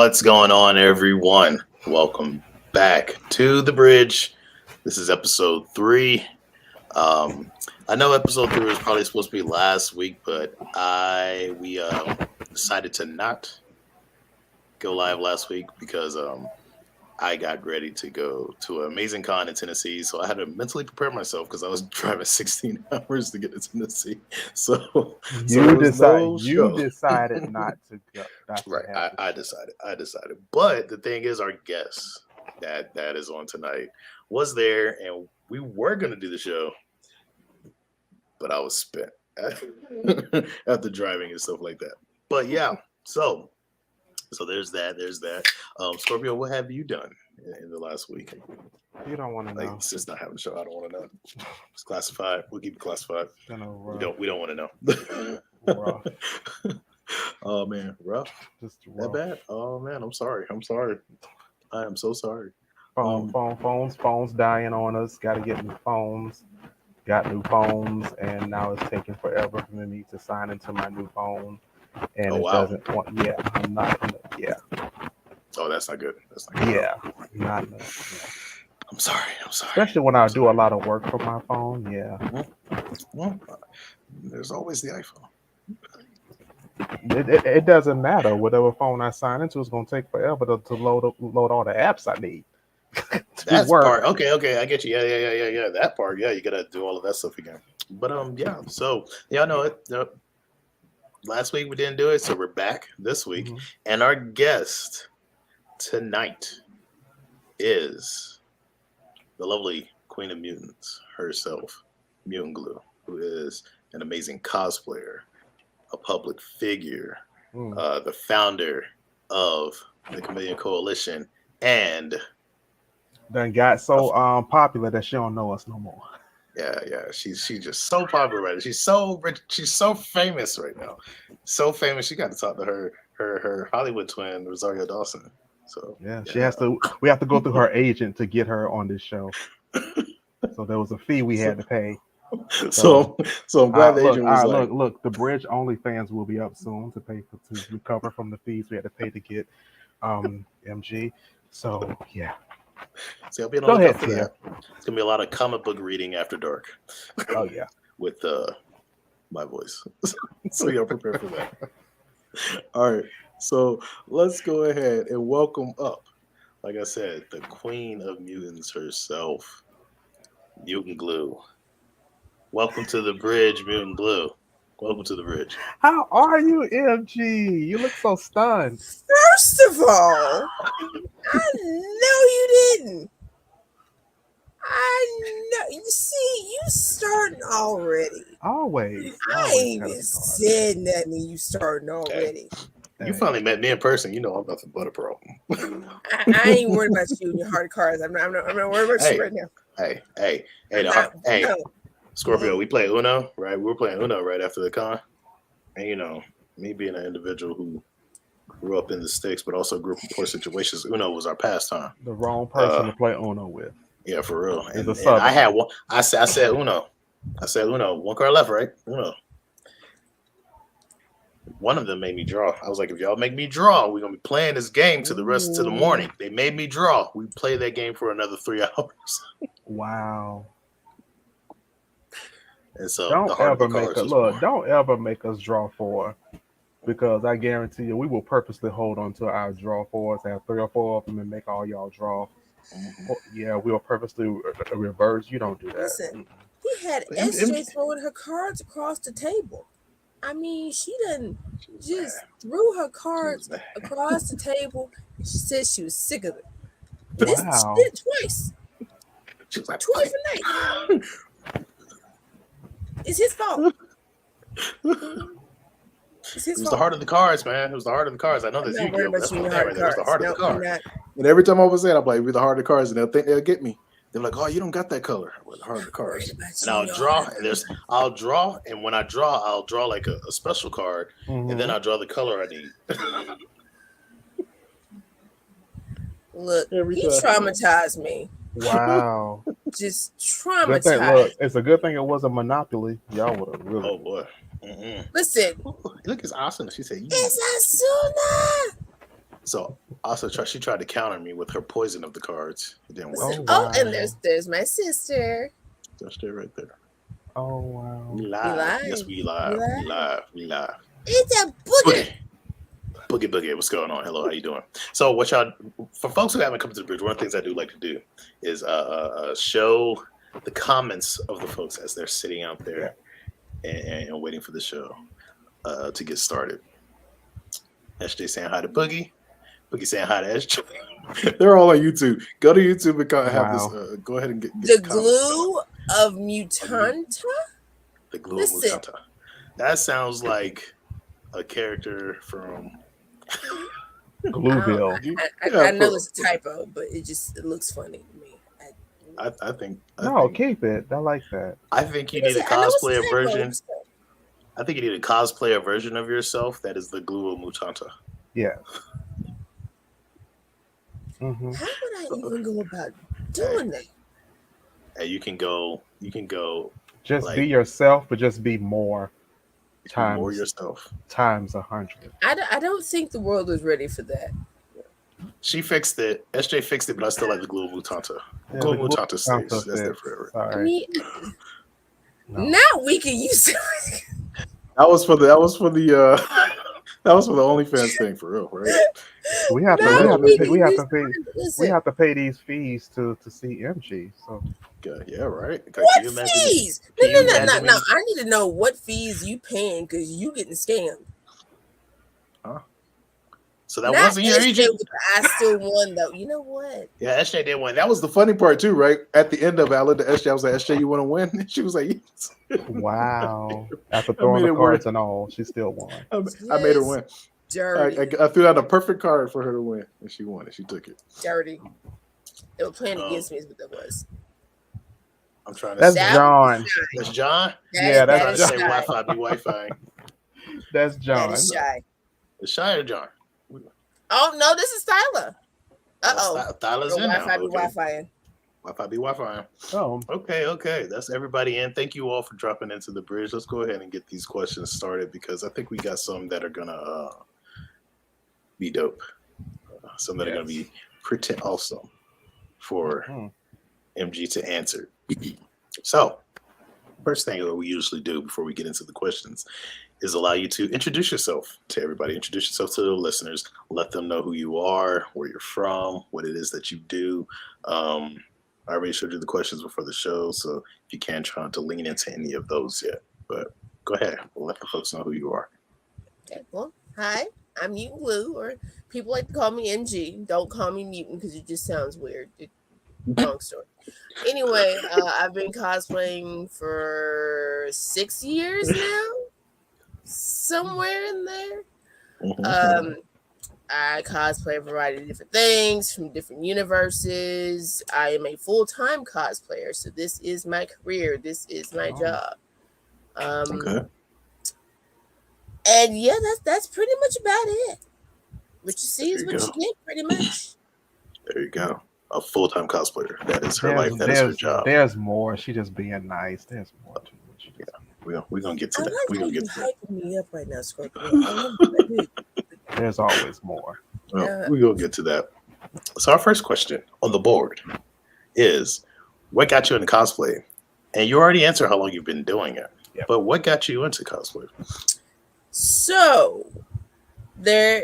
What's going on, everyone? Welcome back to the bridge. This is episode 3. I know episode 3 was probably supposed to be last week, but we decided to not go live last week because I got ready to go to an amazing con in Tennessee, so I had to mentally prepare myself because I was driving 16 hours to get to Tennessee. So you decided not to go. Right, I decided. But the thing is, our guest that is on tonight was there, and we were gonna do the show, but I was spent after driving and stuff like that. But yeah, so there's that. Scorpio, what have you done in the last week? You don't want to know. Since not having a show, I don't want to know. It's classified. We'll keep it classified. We don't want to know. Oh man, rough. Just that bad? Oh man, I'm sorry. I am so sorry. Phones dying on us. Got to get new phones. Got new phones, and now it's taking forever for me to sign into my new phone. And doesn't want. Yeah, I'm not gonna. Yeah. Oh, that's not good. Yeah, not. Yeah. I'm sorry. Especially when I do a lot of work from my phone. Yeah. Well, there's always the iPhone. It doesn't matter. Whatever phone I sign into is going to take forever to load all the apps I need. That's part. Okay. I get you. Yeah. That part. Yeah, you got to do all of that stuff again. But yeah. So yeah, no. Last week we didn't do it, so we're back this week, and our guest tonight is the lovely Queen of Mutants herself, Mutantglue, who is an amazing cosplayer, a public figure, the founder of the Chameleon Coalition, and then got so popular that she don't know us no more. Yeah. She's just so popular right now. She's so rich. She's so famous right now. So famous. She got to talk to her Hollywood twin, Rosario Dawson. So yeah, she has to. We have to go through her agent to get her on this show. So there was a fee we had to pay. So I'm glad the agent was like, look. The Bridge OnlyFans will be up soon to recover from the fees we had to pay to get MG. So yeah. See, I'll be on the lookout for that. It's gonna be a lot of comic book reading after dark. Oh yeah, with my voice. So y'all prepare for that. All right, so let's go ahead and welcome up, like I said, the Queen of Mutants herself, Mutantglue. Welcome to the bridge, Mutantglue. Welcome to the bridge. How are you, MG? You look so stunned. First of all, I know you didn't. I know. You see, you starting already. Always. I ain't even said nothing. You starting already. You finally met me in person. You know I'm nothing but a pro. I ain't worried about you and your hard cards. I'm not worried about you right now. Hey. Scorpio, we play Uno, right? We were playing Uno right after the con. And, you know, me being an individual who grew up in the sticks, but also grew up in poor situations, Uno was our pastime. The wrong person to play Uno with. Yeah, for real. And I had one. I said Uno. One card left, right? Uno. One of them made me draw. I was like, if y'all make me draw, we're going to be playing this game to the morning. They made me draw. We played that game for another 3 hours. Wow. And so don't ever make us draw 4, because I guarantee you we will purposely hold on to our draw 4s, have 3 or 4 of them, and make all y'all draw. Yeah, we'll purposely reverse. You don't do that. Listen, he had SJ throwing her cards across the table. I mean, she done just threw her cards across the table. She said she was sick of it. Wow. She did it twice. She was like, twice a night. It's his fault. It was the heart of the cards, man. It was the heart of the cards. I know that's you. That's what right. It was the heart of the cards. And every time I was there, I'm like, we're the heart of the cards, and they'll think they'll get me. They're like, oh, you don't got that color. With the heart of the cards. And I'll draw, and when I draw, I'll draw like a special card, and then I'll draw the color I need. Look, he traumatized me. Wow. Just traumatized. Look, it's a good thing it wasn't Monopoly. Y'all would have really. Oh boy. Listen. Look, it's Asuna. She said, it's Asuna. So also she tried to counter me with her poison of the cards. It didn't work. Oh, and there's my sister. Just there right there. Oh wow. We live. Yes, we live. We live. It's a boogie. Boogie. What's going on? Hello, how you doing? So what y'all, for folks who haven't come to the bridge, one of the things I do like to do is show the comments of the folks as they're sitting out there and waiting for the show to get started. SJ saying hi to Boogie. Boogie saying hi to SJ. They're all on YouTube. Go to YouTube and have this. Go ahead and get the glue of Mutanta. The glue of Mutanta. That sounds like a character from Glueville. I know it's a typo, but it looks funny to me. I think. Keep it. I like that. I think you need a cosplayer version. I think you need a cosplayer version of yourself that is the glue of Mutanta. Yeah. How would I even go about doing that? And you can go. Just be yourself, but just be more. More yourself. Times 100. I don't think the world is ready for that. She fixed it. SJ fixed it, but I still like the glue of Mutanta. Yeah, glue of Mutanta stays. That's there forever. I mean, now we can use it. That was for the OnlyFans thing, for real, right? We have to pay these fees to see MG. So yeah, right. What fees? No. I need to know what fees you paying because you getting scammed. Huh? So that wasn't your agent. I still won though. You know what? Yeah, SJ did win. That was the funny part too, right? At the end of it, I looked at SJ. I was like, "SJ, you want to win?" And she was like, "Yes." Wow! After throwing the cards and all, she still won. I made her win. Dirty. I threw out a perfect card for her to win, and she won, and she took it. Dirty. They were playing against me, is what that was. I'm trying to. That's John. That's John. That's John. Say Wi-Fi. Be Wi-Fi. That's John. That is Shy. It's Shy or John? Oh no, this is Tyler. Tyler's in Wi-Fi now. be Wi-Fi. Wi-Fi be Wi-Fi. Oh. Okay. That's everybody in. Thank you all for dropping into the bridge. Let's go ahead and get these questions started because I think we got some that are gonna be dope. Some that are gonna be pretty awesome for MG to answer. So, first thing that we usually do before we get into the questions is allow you to introduce yourself to everybody. Introduce yourself to the listeners. Let them know who you are, where you're from, what it is that you do. I already showed you the questions before the show, so if you can, try not to lean into any of those yet. But go ahead. We'll let the folks know who you are. Okay, well, hi. I'm Mutantglue, or people like to call me MG. Don't call me Mutant because it just sounds weird. Long story. Anyway, I've been cosplaying for 6 years now. Somewhere in there. I cosplay a variety of different things from different universes. I am a full-time cosplayer, so this is my career. This is my job. And yeah, that's pretty much about it. What you see is what you get, pretty much. There you go. A full-time cosplayer. That is her life. That is her job. There's more. She just being nice. There's more to it. We're gonna get to that. We're gonna get to that. Hyping me up right now, Scorpio. There's always more. Well, we're gonna get to that. So our first question on the board is, what got you into cosplay? And you already answered how long you've been doing it. Yeah. But what got you into cosplay? So there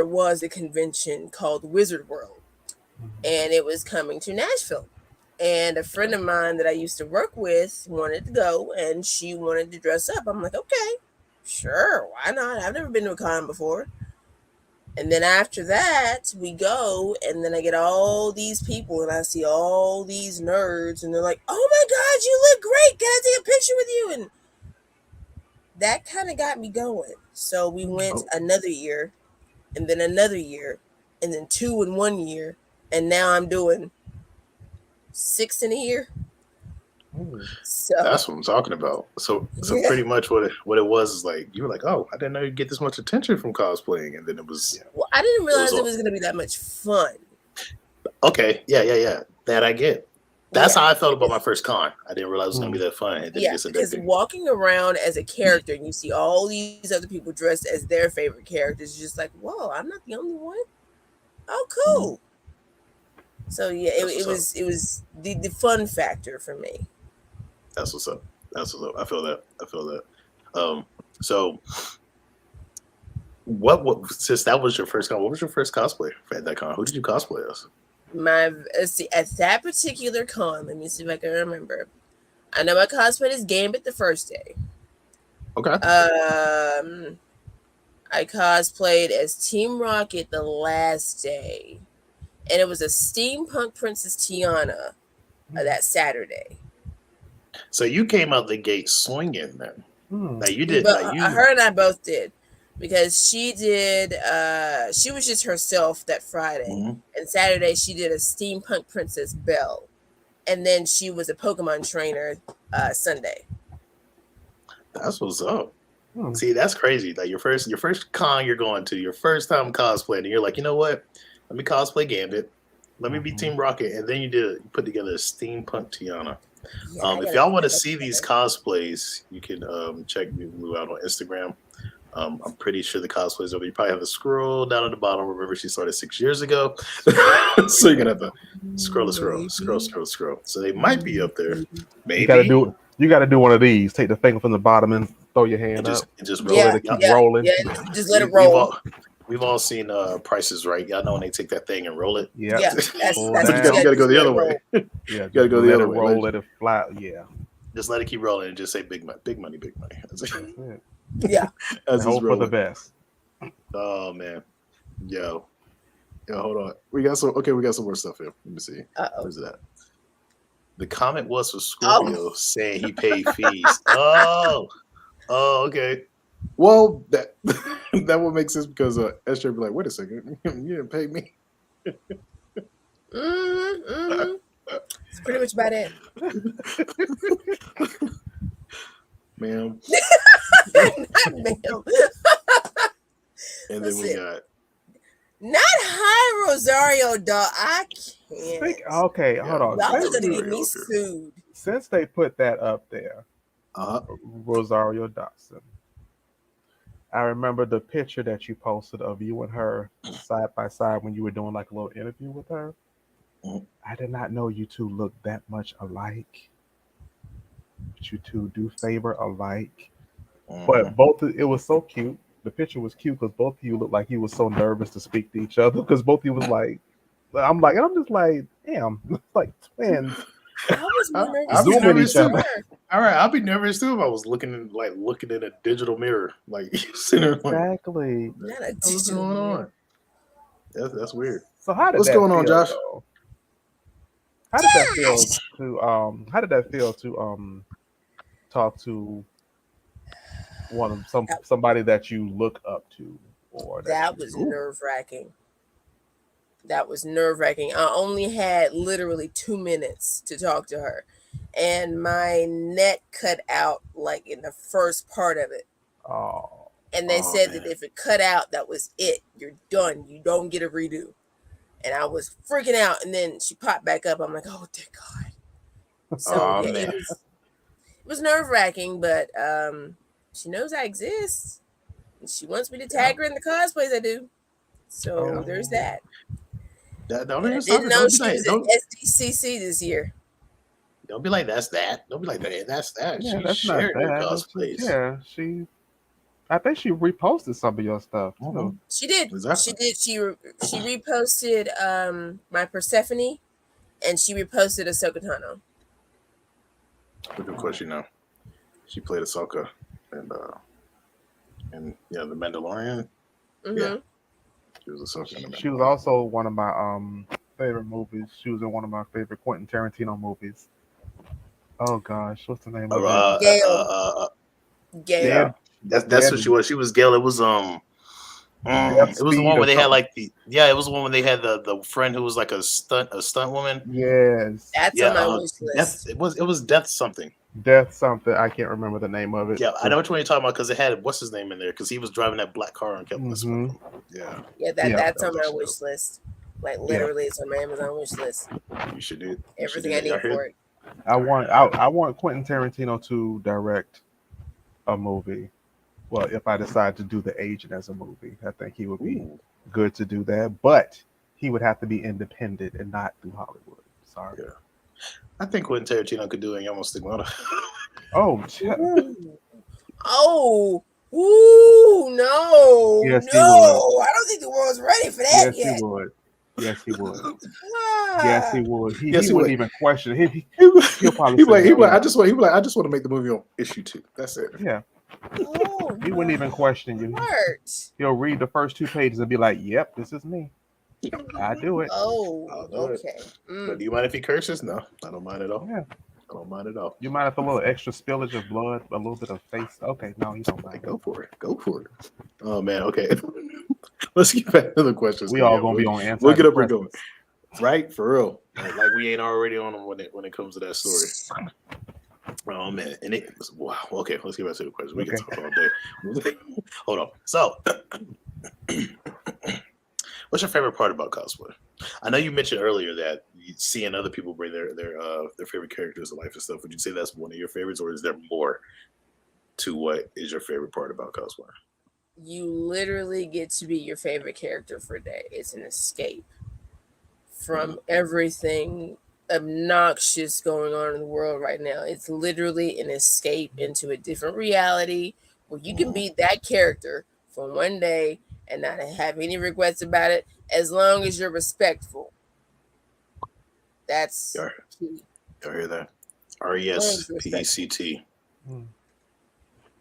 was a convention called Wizard World, and it was coming to Nashville. And a friend of mine that I used to work with wanted to go, and she wanted to dress up. I'm like, okay, sure, why not? I've never been to a con before. And then after that, we go, and then I get all these people, and I see all these nerds, and they're like, oh my God, you look great. Can I take a picture with you? And that kind of got me going. So we went another year, and then another year, and then 2 in 1 year. And now I'm doing 6 in a year. So that's what I'm talking about. So pretty much what it was is like, you were like, oh, I didn't know you'd get this much attention from cosplaying. And then it was... Well, I didn't realize it was going to be that much fun. Okay. Yeah. That I get. That's how I felt about my first con. I didn't realize it was gonna be that fun. And then Yeah, because walking around as a character and you see all these other people dressed as their favorite characters, you're just like, whoa, I'm not the only one. Oh, cool. So yeah, it was the fun factor for me. That's what's up. That's what's up. I feel that. So what since that was your first con, what was your first cosplay at that con? Who did you cosplay as? At that particular con, let me see if I can remember. I know I cosplayed as Gambit the first day. Okay. I cosplayed as Team Rocket the last day, and it was a steampunk Princess Tiana that Saturday. So you came out the gate swinging then. Like you did. Her and I both did. Because she did, she was just herself that Friday. And Saturday, she did a steampunk Princess Belle. And then she was a Pokemon trainer Sunday. That's what's up. See, that's crazy. Like your first con you're going to, your first time cosplaying, and you're like, you know what? Let me cosplay Gambit. Let me be Team Rocket. And then you put together a steampunk Tiana. Yeah, if y'all want to see these cosplays, you can check me out on Instagram. I'm pretty sure the cosplays over. You probably have to scroll down at the bottom. Remember, she started 6 years ago, so you're gonna have to scroll. So they might be up there. Maybe you gotta do one of these. Take the finger from the bottom and throw your hand up. And just roll it. Keep rolling. Yeah, just let it roll. We've all seen Price is Right. Y'all know when they take that thing and roll it. Yeah, that's you gotta go the other way. Yeah, you gotta go the other way. Roll it and fly. Yeah, just let it keep rolling and just say big money. That's it. Yeah. Hope for the best. Oh man. Yo, hold on. We got some more stuff here. Let me see. Where's it at? The comment was for Scorpio saying he paid fees. Okay. Well, that would make sense because SJ would be like, wait a second, you didn't pay me. It's pretty much about it. Ma'am. Not ma'am. And then we got not High Rosario dog. I can't. Okay, hold on. Y'all are gonna get me sued. Since they put that up there, Rosario Dawson. I remember the picture that you posted of you and her side by side when you were doing like a little interview with her. I did not know you two looked that much alike. But you two do favor alike. But it was so cute. The picture was cute because both of you looked like you were so nervous to speak to each other because both of you was like, I'm just like, damn, it's like twins. I was nervous too. All right, I'll be nervous too if I was looking in a digital mirror, like exactly. What's going on? That's weird. So what's going on, Josh? Though? How did that feel to talk to somebody that you look up to? That was nerve-wracking. That was nerve-wracking. I only had literally 2 minutes to talk to her, and my net cut out like in the first part of it. And they said that if it cut out, that was it. You're done. You don't get a redo. And I was freaking out, and then she popped back up. I'm like, oh dear God. So it was nerve-wracking, but she knows I exist, and she wants me to tag her in the cosplays I do. So there's that. I didn't know she was at SDCC this year. Don't be like that's that. Don't be like that. That's that. Yeah, she that's shared not her that. cosplays. Yeah, I think she reposted some of your stuff too. She did. Exactly. She reposted my Persephone, and she reposted Ahsoka Tano. But of course, she played Ahsoka and the Mandalorian. Yeah. She was Ahsoka. She was also one of my favorite movies. She was in one of my favorite Quentin Tarantino movies. Oh gosh, what's the name of it? Gail. Yeah, that's what she was. She was Gail. It was it was the one where they had like it was the one where they had the friend who was like a stunt woman. Yes, that's on my wish list. It was Death something. Death something. I can't remember the name of it. Yeah, I know which one you're talking about because it had what's his name in there because he was driving that black car and kept this one. That's on my wish list. Like literally, it's on my Amazon wish list. You should do it. Everything I need for it. I want Quentin Tarantino to direct a movie. Well, if I decide to do The Agent as a movie, I think he would be good to do that. But he would have to be independent and not through Hollywood. Sorry. Yeah. I think Quentin Tarantino could do Llamo Stigmata. Oh, ooh, no. Yes, no. I don't think the world's ready for that yet. He would. Yes, he would. Yes, he would. He wouldn't even question it. He'll probably I just want to make the movie on issue 2. That's it. Yeah. Oh, he wouldn't even question you. He'll read the first 2 pages and be like, "Yep, this is me. I do it." Oh, okay. But do you mind if he curses? No, I don't mind at all. Yeah. I don't mind at all. You mind if a little extra spillage of blood, a little bit of face? Okay, no, you don't mind. Go for it. Go for it. Oh man, okay. Let's get back to the questions. We all gonna be on answer. We'll get up and going. Right, for real. Like we ain't already on them when it comes to that story. Oh man, and it wow. Okay, let's get back to the questions. We can talk all day. Hold on. So, what's your favorite part about cosplay? I know you mentioned earlier that seeing other people bring their favorite characters to life and stuff. Would you say that's one of your favorites, or is there more to what is your favorite part about cosplay? You literally get to be your favorite character for a day. It's an escape from everything obnoxious going on in the world right now. It's literally an escape into a different reality where you can be that character for one day and not have any regrets about it, as long as you're respectful. That's key. You hear that? RESPECT.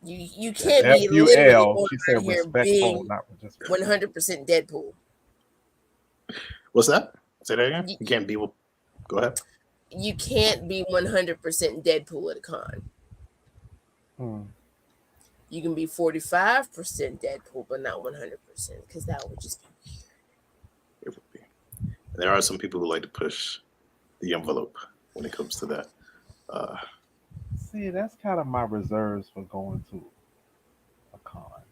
You can't be literally here being not just 100% Deadpool. What's that? Say that again. You can't be. Go ahead. You can't be 100% Deadpool at a con. You can be 45% Deadpool, but not 100%, because that would just be weird. It would be. And there are some people who like to push the envelope when it comes to that. See, that's kind of my reserves for going to a con.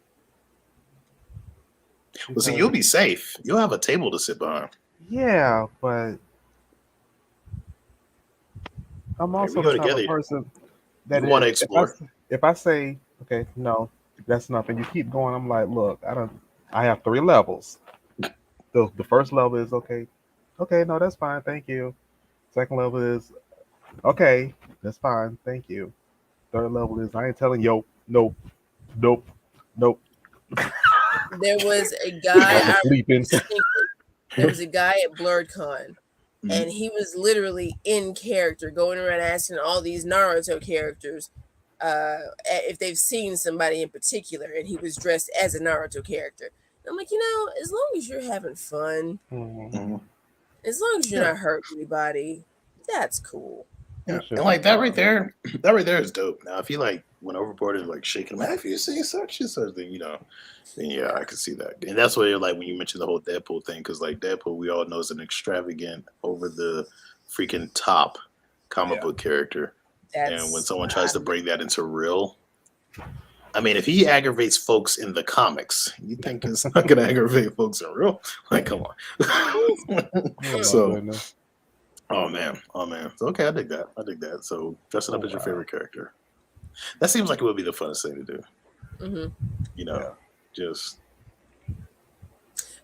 Well, see, you'll be safe. You'll have a table to sit behind. Yeah, but I'm also the type of person that want to explore. If I say, okay, no, that's nothing, you keep going. I'm like, look, I have 3 levels. The first level is okay, no, that's fine, thank you. Second level is okay, that's fine, thank you. Third level is I ain't telling you, nope. There was a guy there was a guy at BlurredCon, and he was literally in character, going around asking all these Naruto characters if they've seen somebody in particular, and he was dressed as a Naruto character. And I'm like, as long as you're having fun, as long as you're not hurting anybody, that's cool. Yeah, and like that right there is dope. Now, if you like went overboard and like shaking them, if you see such and such, then then yeah, I could see that. And that's where like when you mentioned the whole Deadpool thing, because like Deadpool, we all know is an extravagant, over the freaking top comic book character. And when someone tries to bring that into real, I mean, if he aggravates folks in the comics, you think it's not going to aggravate folks in real? Like, come on. So. Oh man. So, okay, I dig that. So dressing up as your favorite character. That seems like it would be the funnest thing to do. Just. And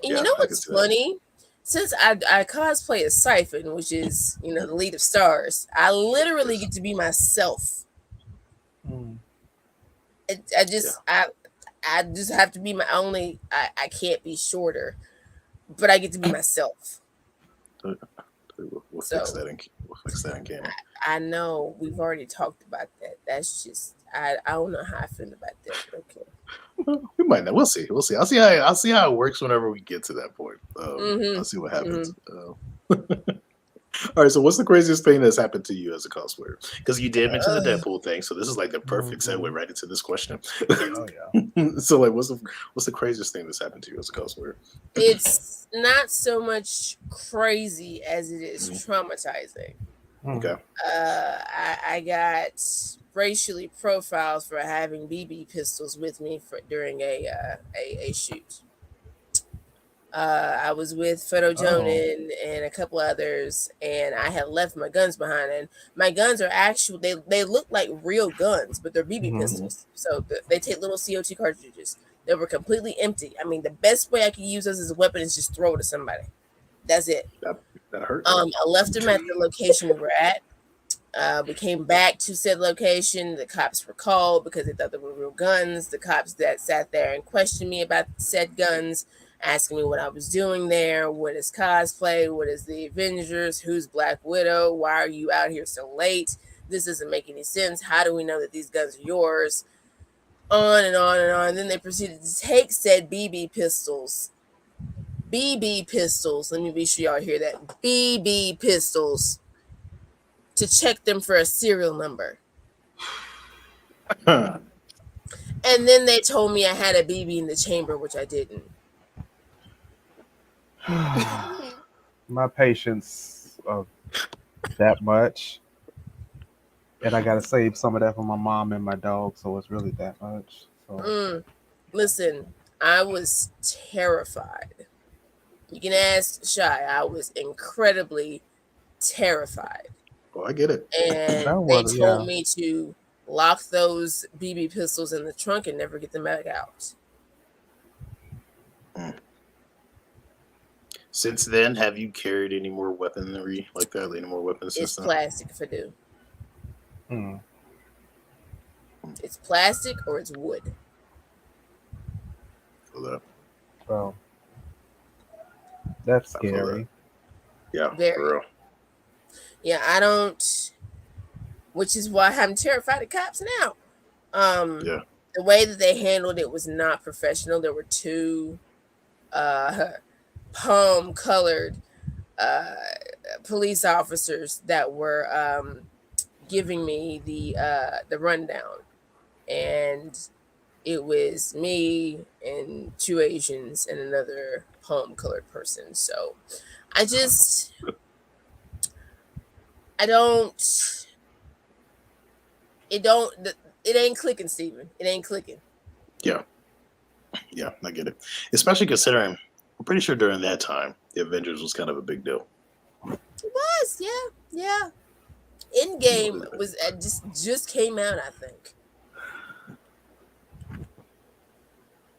you know what's funny? Since I cosplay as Siphon, which is the lead of Stars, I literally get to be myself. I just have to be my only. I can't be shorter, but I get to be myself. We'll fix that in camera. I know we've already talked about that. That's just I don't know how I feel about that. Okay, we might know. We'll see. I'll see how it works whenever we get to that point. I'll see what happens. All right. So, what's the craziest thing that's happened to you as a cosplayer? Because you did mention the Deadpool thing, so this is like the perfect segue right into this question. So, like, what's the craziest thing that's happened to you as a cosplayer? It's not so much crazy as it is traumatizing. Okay. I got racially profiled for having BB pistols with me during a shoot. I was with Photo Jonan and a couple others, and I had left my guns behind. And my guns are actual; they look like real guns, but they're BB pistols. So they take little CO2 cartridges. They were completely empty. I mean, the best way I could use those as a weapon is just throw it at somebody. That's it. That hurt. I left them at the location we were at. We came back to said location. The cops were called because they thought they were real guns. The cops that sat there and questioned me about said guns, asking me what I was doing there, what is cosplay, what is the Avengers, who's Black Widow, why are you out here so late? This doesn't make any sense. How do we know that these guns are yours? On and on and on. And then they proceeded to take said BB pistols. BB pistols. Let me be sure y'all hear that. BB pistols. To check them for a serial number. And then they told me I had a BB in the chamber, which I didn't. My patience of that much. And I got to save some of that for my mom and my dog, so it's really that much. So. Listen, I was terrified. You can ask Shy. I was incredibly terrified. Oh, I get it. And they told me to lock those BB pistols in the trunk and never get them back out. Since then, have you carried any more weaponry like that? Any more weapons? It's plastic if I do. It's plastic or it's wood. Well, that's scary. Yeah, very. For real. Yeah, I don't, which is why I'm terrified of cops now. The way that they handled it was not professional. There were two palm-colored police officers that were giving me the rundown, and it was me and two Asians and another palm-colored person. So it ain't clicking, Steven. It ain't clicking. Yeah, I get it. Especially considering, I'm pretty sure during that time, the Avengers was kind of a big deal. It was, yeah. Endgame was just came out, I think.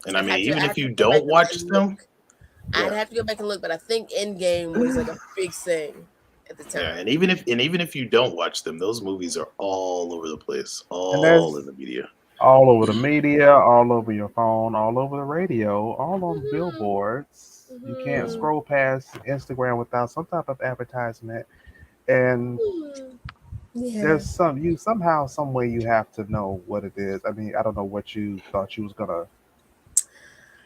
And I mean, even if you don't watch them, I'd have to go back and look, but I think Endgame was like a big thing at the time. Yeah, and even if you don't watch them, those movies are all over the place, all in the media. All over the media, all over your phone, all over the radio, all on billboards. You can't scroll past Instagram without some type of advertisement. And there's somehow, some way you have to know what it is. I mean, I don't know what you thought you was gonna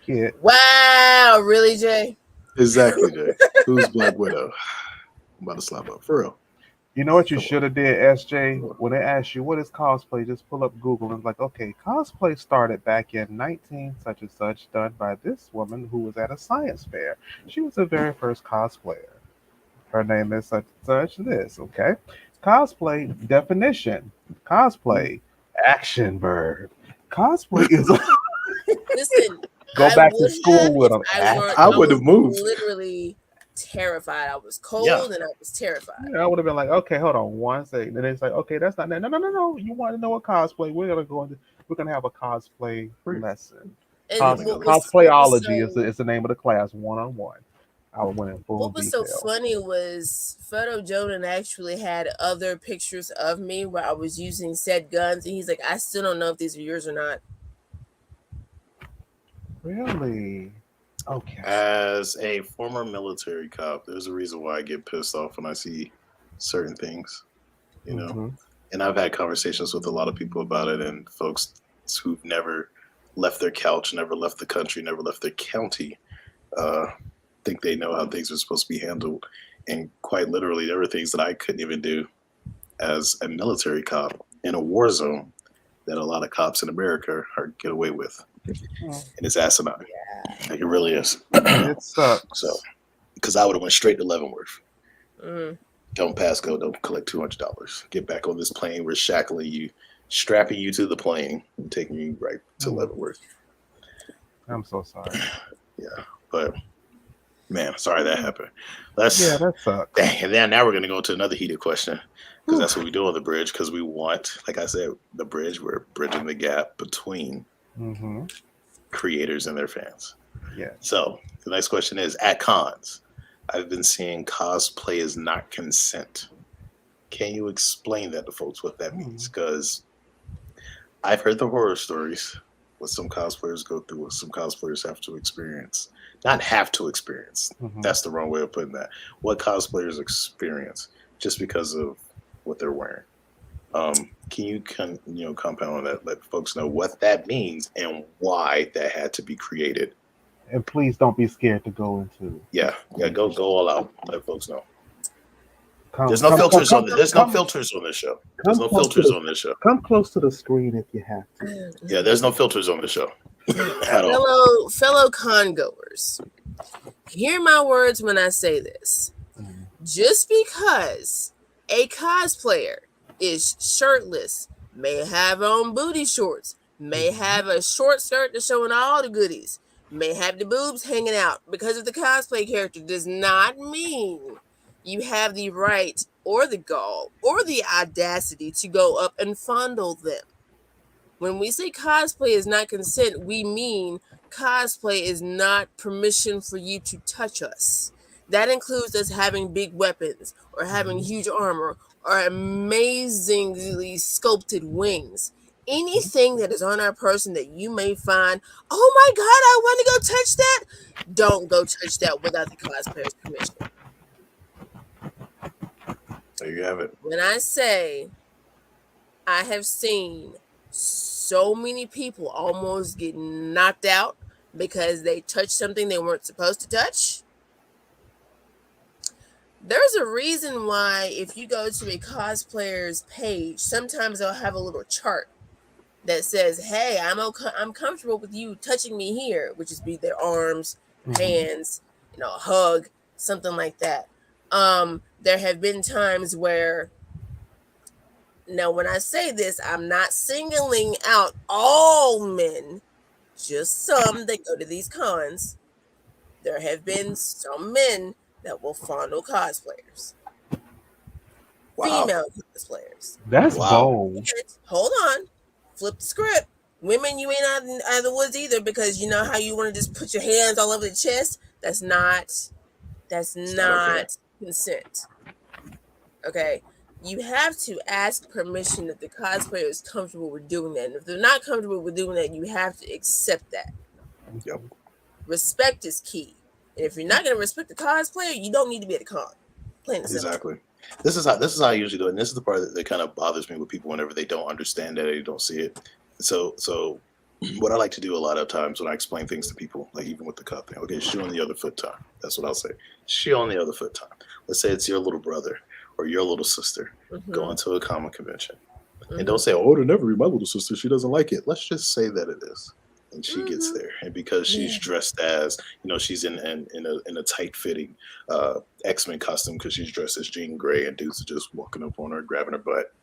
get. Wow, really, Jay? Exactly, Jay. Who's Black Widow? I'm about to slap up for real. You know what you should have did, SJ? When they asked you what is cosplay, just pull up Google and like, okay, cosplay started back in 19 such and such, done by this woman who was at a science fair. She was the very first cosplayer. Her name is such and such this, okay? Cosplay definition. Cosplay action verb. Cosplay is listen. Go back to school with them. I would have moved. Literally terrified. I was cold and I was terrified. Yeah, I would have been like, okay, hold on one second. And it's like, okay, that's not that. No. You want to know what cosplay? We're gonna have a cosplay lesson. Cosplayology is the name of the class, 1-on-1. I went in full What was detail. so funny was Photo Jonan actually had other pictures of me where I was using said guns, and he's like, I still don't know if these are yours or not. Really? Okay. As a former military cop, there's a reason why I get pissed off when I see certain things, you know. And I've had conversations with a lot of people about it, and folks who've never left their couch, never left the country, never left their county, think they know how things are supposed to be handled. And quite literally, there were things that I couldn't even do as a military cop in a war zone that a lot of cops in America get away with. And it's asinine. Yeah. Like it really is. It sucks. So, because I would have went straight to Leavenworth. Don't pass go. Don't collect $200. Get back on this plane. We're shackling you, strapping you to the plane, and taking you right to Leavenworth. I'm so sorry. Yeah, but Man, sorry that happened. Yeah, that sucks. Dang, and then now we're going to go to another heated question because that's what we do on the bridge. Because we want, like I said, the bridge. We're bridging the gap between creators and their fans. Yeah. So the next question is: at cons, I've been seeing cosplay is not consent. Can you explain that to folks what that means? Because I've heard the horror stories, what some cosplayers go through, what some cosplayers have to experience. Not have to experience. That's the wrong way of putting that. What cosplayers experience just because of what they're wearing. Can you compound on that? Let folks know what that means and why that had to be created. And please don't be scared to go into. Yeah, go all out. Let folks know. There's no filters on this. There's no filters on this show. There's no filters on this show. Come close to the screen if you have to. Yeah, there's no filters on the show. Fellow con-goers, hear my words when I say this. Just because a cosplayer is shirtless, may have on booty shorts, may have a short skirt that's showing all the goodies, may have the boobs hanging out because of the cosplay character, does not mean you have the right or the gall or the audacity to go up and fondle them. When we say cosplay is not consent, we mean cosplay is not permission for you to touch us. That includes us having big weapons or having huge armor or amazingly sculpted wings. Anything that is on our person that you may find, oh my God, I want to go touch that. Don't go touch that without the cosplayer's permission. There you have it. When I say I have seen so many people almost get knocked out because they touched something they weren't supposed to touch, there's a reason why if you go to a cosplayer's page, sometimes they'll have a little chart that says, hey, I'm comfortable with you touching me here, which is be their arms, hands, a hug, something like that. There have been times where, now when I say this, I'm not singling out all men, just some that go to these cons. There have been some men that will fondle cosplayers. Wow. Female cosplayers. That's bold. And, hold on. Flip the script. Women, you ain't out of the woods either, because you know how you want to just put your hands all over the chest? That's not consent. Okay? You have to ask permission that the cosplayer is comfortable with doing that. And if they're not comfortable with doing that, you have to accept that. Yep. Respect is key. And if you're not going to respect the cosplayer, you don't need to be at a con. Plain and simple. Exactly. This is how I usually do it. And this is the part that kind of bothers me with people whenever they don't understand that, they don't see it. So what I like to do a lot of times when I explain things to people, like even with the cup thing, okay, shoe on the other foot time. That's what I'll say. Shoe on the other foot time. Let's say it's your little brother or your little sister going to a comic convention. And don't say, oh, it'll never be my little sister. She doesn't like it. Let's just say that it is. And she gets there, and because she's dressed as, she's in a tight fitting X-Men costume because she's dressed as Jean Grey, and dudes are just walking up on her, grabbing her butt.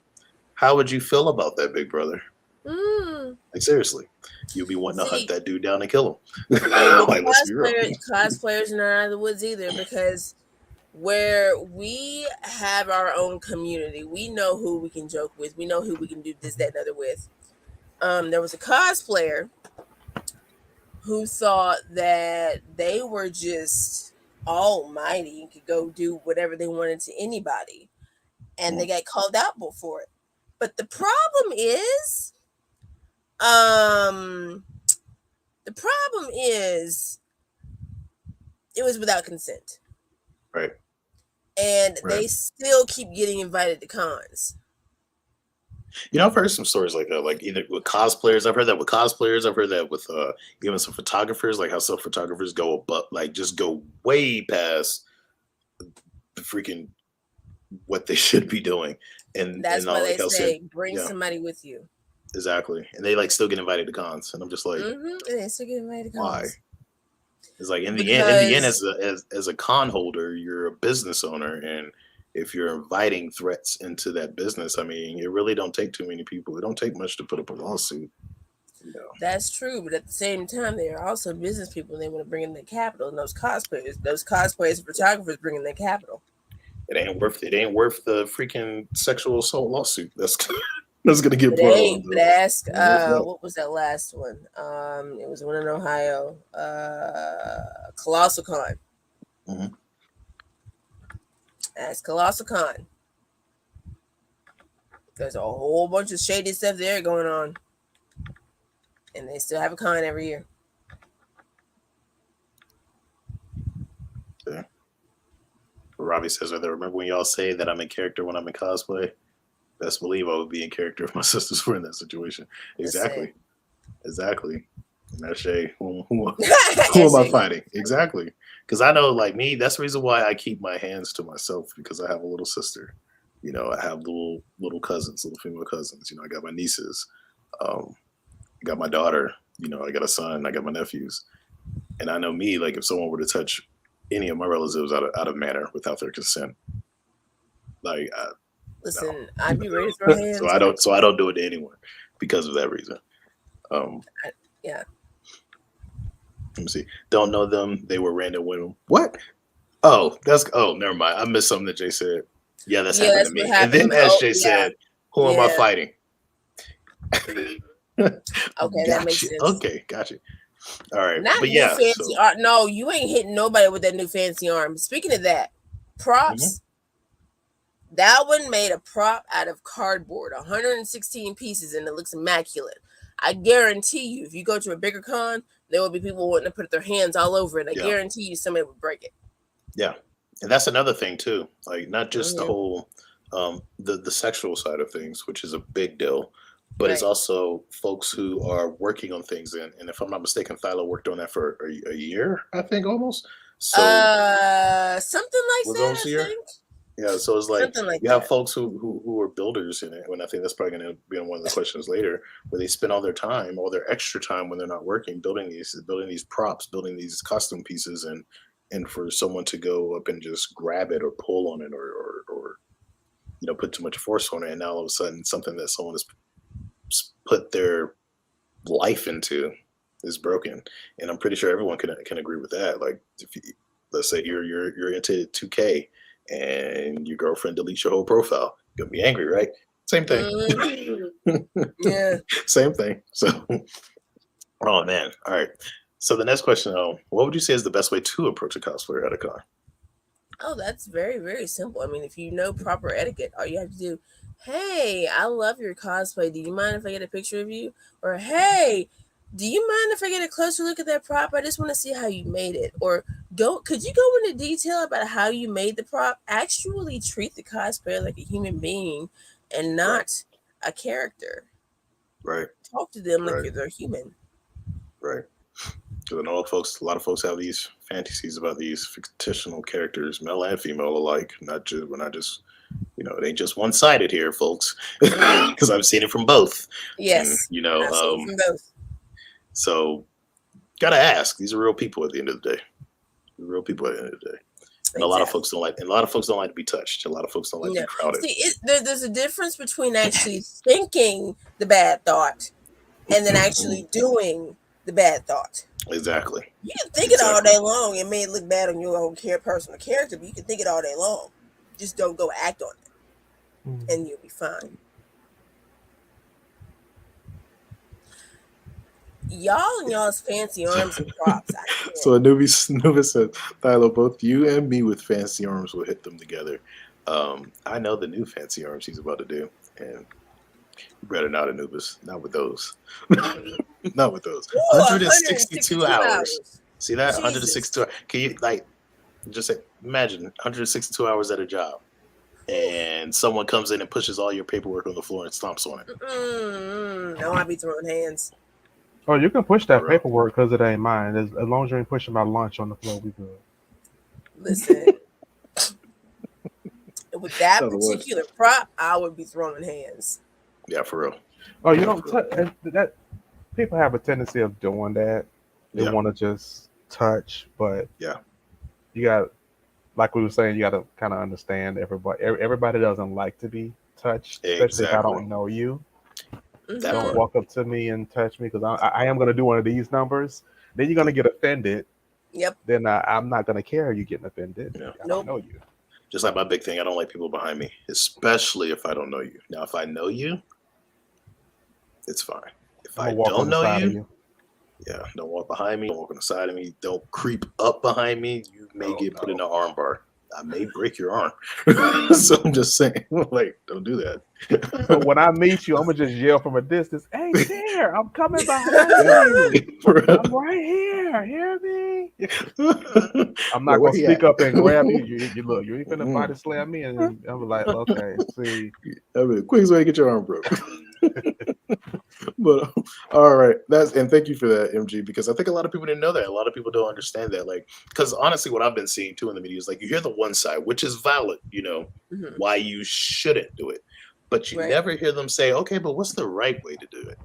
How would you feel about that, big brother? Like seriously, you'd be wanting to hunt that dude down and kill him. Like, let's be real. Cosplayers are not out of the woods either, because where we have our own community, we know who we can joke with, we know who we can do this, that, and other with. There was a cosplayer who thought that they were just almighty and could go do whatever they wanted to anybody. And they got called out for it. But the problem is, it was without consent. Right. And they still keep getting invited to cons. I've heard some stories like that, like either with cosplayers. I've heard that with cosplayers. I've heard that with even some photographers, like how some photographers go just go way past the freaking what they should be doing. And that's why they say bring yeah, somebody with you. Exactly. And they still get invited to cons. And I'm just like, and they still get invited to cons. Why? It's like in the end, as a con holder, you're a business owner, and if you're inviting threats into that business, I mean, it really don't take too many people. It don't take much to put up a lawsuit. That's true, but at the same time, they are also business people, and they want to bring in their capital. And those cosplayers, photographers, bring in their capital. It ain't worth the freaking sexual assault lawsuit. That's gonna get brought on. But ask, what was that last one? It was one in Ohio. Colossal Con. Mm-hmm. Ask Colossal Con. There's a whole bunch of shady stuff there going on. And they still have a con every year. Yeah. Robbie says, "I remember when y'all say that I'm in character when I'm in cosplay? Best believe I would be in character if my sisters were in that situation." Exactly. And that's Shay. Who am I fighting? Exactly. Because I know, like me, that's the reason why I keep my hands to myself, because I have a little sister. I have little cousins, little female cousins. I got my nieces. I got my daughter, I got a son, I got my nephews. And I know me, like if someone were to touch any of my relatives out of manner without their consent, like listen, no. I'd be ready to throw hands. so I don't do it to anyone because of that reason. Yeah. Let me see. Don't know them. They were random women. What? Never mind. I missed something that Jay said. Yeah, that's happened to me. And then as Jay said, who am I fighting? Okay, that makes sense. Okay, gotcha. All right. Not but new fancy arm. No, you ain't hitting nobody with that new fancy arm. Speaking of that, props. Mm-hmm. That one made a prop out of cardboard, 116 pieces, and it looks immaculate. I guarantee you, if you go to a bigger con, there will be people wanting to put their hands all over it. I guarantee you somebody would break it. Yeah. And that's another thing too. Like not just the whole the sexual side of things, which is a big deal, but it's also folks who are working on things. And if I'm not mistaken, Thyla worked on that for a year, I think almost. So something like that. I think. Yeah, so it's like you have folks who are builders in it, and I think that's probably going to be one of the questions later, where they spend all their time, all their extra time when they're not working, building these props, building these costume pieces, and for someone to go up and just grab it or pull on it or put too much force on it, and now all of a sudden something that someone has put their life into is broken. And I'm pretty sure everyone can agree with that. Like if let's say you're into 2K. And your girlfriend deletes your whole profile, you're gonna be angry, right? Same thing. Mm-hmm. Yeah. Same thing. So, oh man. All right. So the next question, what would you say is the best way to approach a cosplayer at a con? Oh, that's very, very simple. I mean, if you know proper etiquette, all you have to do, hey, I love your cosplay. Do you mind if I get a picture of you? Or hey, do you mind if I get a closer look at that prop? I just want to see how you made it. Or could you go into detail about how you made the prop? Actually treat the cosplayer like a human being and not a character. Right. Talk to them like they're human. Right. Because I know a lot of folks have these fantasies about these fictional characters, male and female alike. We're not just it ain't just one-sided here, folks. Because I've seen it from both. Yes. And, I've seen it from both. So, gotta ask. These are real people at the end of the day. Real people at the end of the day. And a lot of folks don't like. And a lot of folks don't like to be touched. A lot of folks don't like to be crowded. See, there's a difference between actually thinking the bad thought and then actually doing the bad thought. Exactly. You can think it all day long. It may look bad on your own personal character, but you can think it all day long. Just don't go act on it, and you'll be fine. Y'all and y'all's fancy arms and props. So Anubis said, Thyla, both you and me with fancy arms will hit them together. I know the new fancy arms he's about to do, and you better not, Anubis. Not with those. Not with those. Ooh, 162 hours. See that? Jesus. 162 hours. Can you just say, imagine 162 hours at a job, and someone comes in and pushes all your paperwork on the floor and stomps on it. No, I'd be throwing hands. Oh, you can push that paperwork because it ain't mine. As long as you ain't pushing my lunch on the floor, we good. Listen, with that particular prop, I would be throwing hands. Yeah, for real. Oh, you don't that. People have a tendency of doing that. They want to just touch, but you got, like we were saying, you got to kind of understand everybody. Everybody doesn't like to be touched, especially if I don't know you. Don't walk up to me and touch me because I am going to do one of these numbers. Then you're going to get offended. Yep. Then I'm not going to care you getting offended. Yeah. I don't know you. Just like my big thing, I don't like people behind me, especially if I don't know you. Now, if I know you, it's fine. If I don't know you, yeah, don't walk behind me. Don't walk on the side of me. Don't creep up behind me. You may get put in an arm bar. I may break your arm. So I'm just saying, like, don't do that. But when I meet you, I'm gonna just yell from a distance, "Hey, there! I'm coming behind you. I'm right here. Hear me?" I'm not gonna speak up and grab you. You look, you ain't finna body slam me, and I'm like, okay, see. I mean, quickest way to get your arm broke. But all right, and thank you for that, MG, because I think a lot of people didn't know that. A lot of people don't understand that, like, because honestly, what I've been seeing too in the media is like you hear the one side, which is valid, why you shouldn't do it, but you never hear them say, okay, but what's the right way to do it?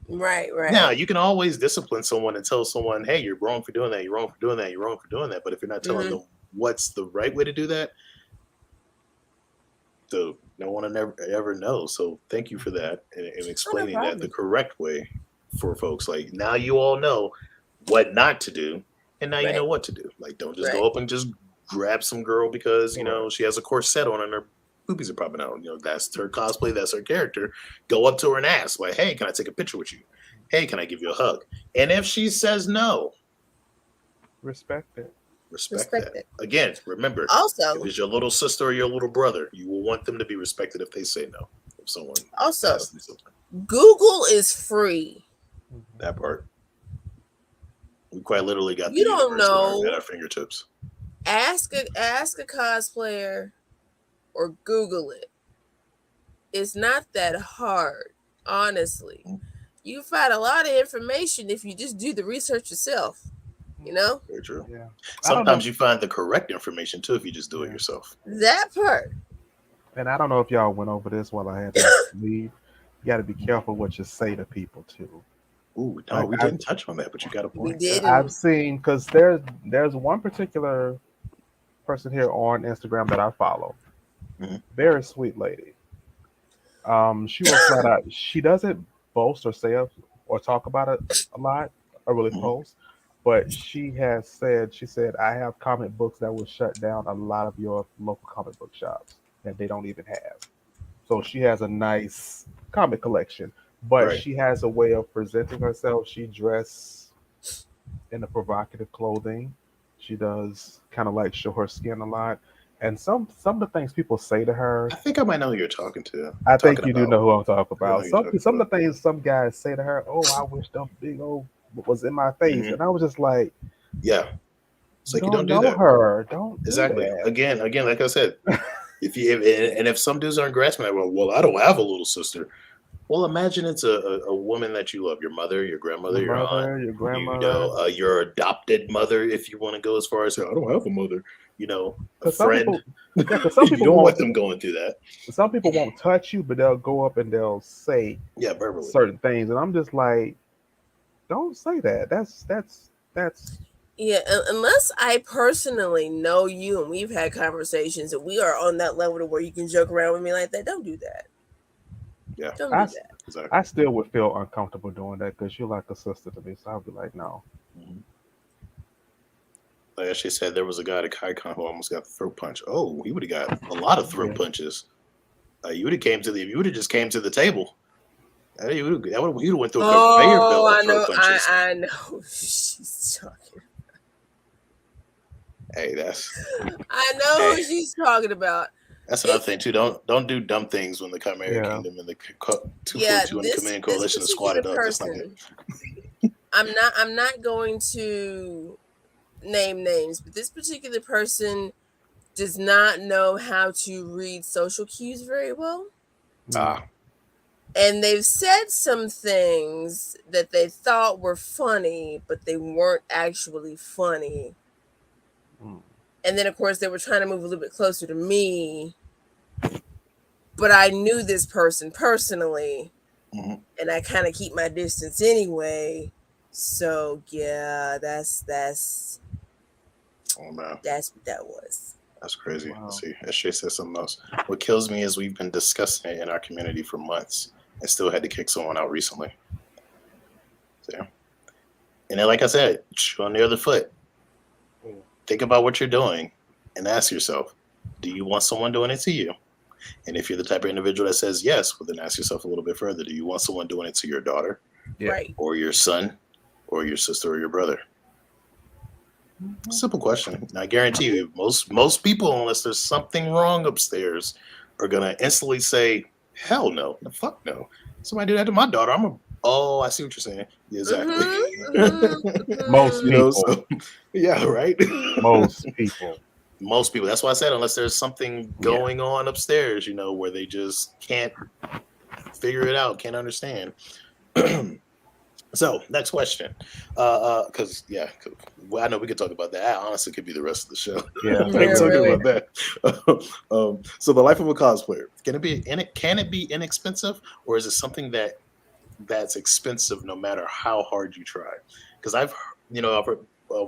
Right. Now you can always discipline someone and tell someone, hey, you're wrong for doing that. You're wrong for doing that. You're wrong for doing that. But if you're not telling them what's the right way to do that, so no one will ever know. So thank you for that and explaining that the correct way for folks. Like now you all know what not to do, and now you know what to do. Like don't just go up and just grab some girl because she has a corset on and her boobies are popping out. That's her cosplay, that's her character. Go up to her and ask, like, hey, can I take a picture with you? Hey, can I give you a hug? And if she says no, respect it. Respect that. Again, remember, also, if it's your little sister or your little brother, you will want them to be respected if they say no. If someone also asks them something. Google is free. That part. We quite literally got you don't know at our fingertips. Ask a cosplayer or Google it. It's not that hard, honestly. You find a lot of information if you just do the research yourself. Very true. Yeah. Sometimes you find the correct information too if you just do it yourself. That part. And I don't know if y'all went over this while I had to leave. You got to be careful what you say to people too. Ooh, no, we didn't touch on that, but you got a point. We did. I've seen because there's one particular person here on Instagram that I follow. Very sweet lady. She was flat out. She doesn't boast or say or talk about it a lot or really post. But she said, I have comic books that will shut down a lot of your local comic book shops that they don't even have. So she has a nice comic collection, but she has a way of presenting herself. She dresses in a provocative clothing. She does kind of like show her skin a lot. And some of the things people say to her. I think I might know who you're talking to. I think you do know who I'm talking about. Some of the things some guys say to her, oh, I wish them big old was in my face, and I was just like, yeah, it's like you don't know do that. Her, don't exactly. Do that. Again, like I said, if some dudes aren't grasping that, well, I don't have a little sister. Well, imagine it's a woman that you love, your mother, your grandmother, your aunt, your grandmother, your adopted mother, if you want to go as far as say, I don't have a mother, a friend. Some people you don't want them going through that. Some people won't touch you, but they'll go up and they'll say verbally certain things, and I'm just like, don't say that. That's yeah. Unless I personally know you and we've had conversations and we are on that level to where you can joke around with me like that. Don't do that. Yeah, don't do that. Exactly. I still would feel uncomfortable doing that because you're like a sister to me, so I'd be like, no. Like she said, there was a guy at Akaicon who almost got the throat punch. Oh, he would have got a lot of throat punches. You would have just came to the table. You would have went through a conveyor belt of throat punches. I know she's talking about. Hey, I know who she's talking about. That's another thing too. Don't do dumb things when the Chimera Kingdom and the 242 and the Command Coalition is squatted up. That's not good. I'm not going to name names, but this particular person does not know how to read social cues very well. And they've said some things that they thought were funny, but they weren't actually funny. And then, of course, they were trying to move a little bit closer to me. But I knew this person personally, and I kind of keep my distance anyway. So, yeah, that's oh, man. That's what that was. That's crazy. Wow. Let's see. Shay said something else. What kills me is we've been discussing it in our community for months. and still had to kick someone out recently. So, and then, like I said, shoe on the other foot. Think about what you're doing and ask yourself, do you want someone doing it to you? And if you're the type of individual that says yes, well, then ask yourself a little bit further. Do you want someone doing it to your daughter? Yeah. Right. Or your son? Or your sister or your brother? Simple question. And I guarantee you, most people, unless there's something wrong upstairs, are going to instantly say, hell no. The fuck no. Somebody do that to my daughter. Oh, I see what you're saying. Yeah, exactly. Most people. So, yeah, right? Most people. Most people. That's why I said, unless there's something going on upstairs, where they just can't figure it out, can't understand. So, next question. Because I know we could talk about that. That honestly could be the rest of the show. Yeah, really. About that. So, the life of a cosplayer, can it be inexpensive, or is it something that's expensive no matter how hard you try? Because I've heard,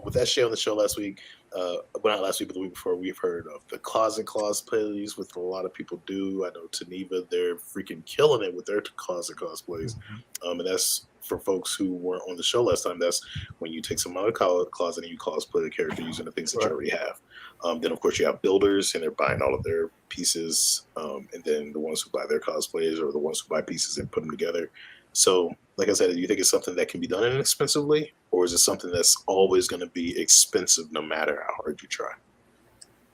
with that show on the show last week, not last week, but the week before, we've heard of the closet cosplays, which a lot of people do. I know Geneva, they're freaking killing it with their closet cosplays. And that's for folks who weren't on the show last time. That's when you take some other closet and you cosplay the character using the things that you already have. Then, of course, you have builders, and they're buying all of their pieces. And then the ones who buy their cosplays are the ones who buy pieces and put them together. So, like I said, do you think it's something that can be done inexpensively, or is it something that's always going to be expensive no matter how hard you try?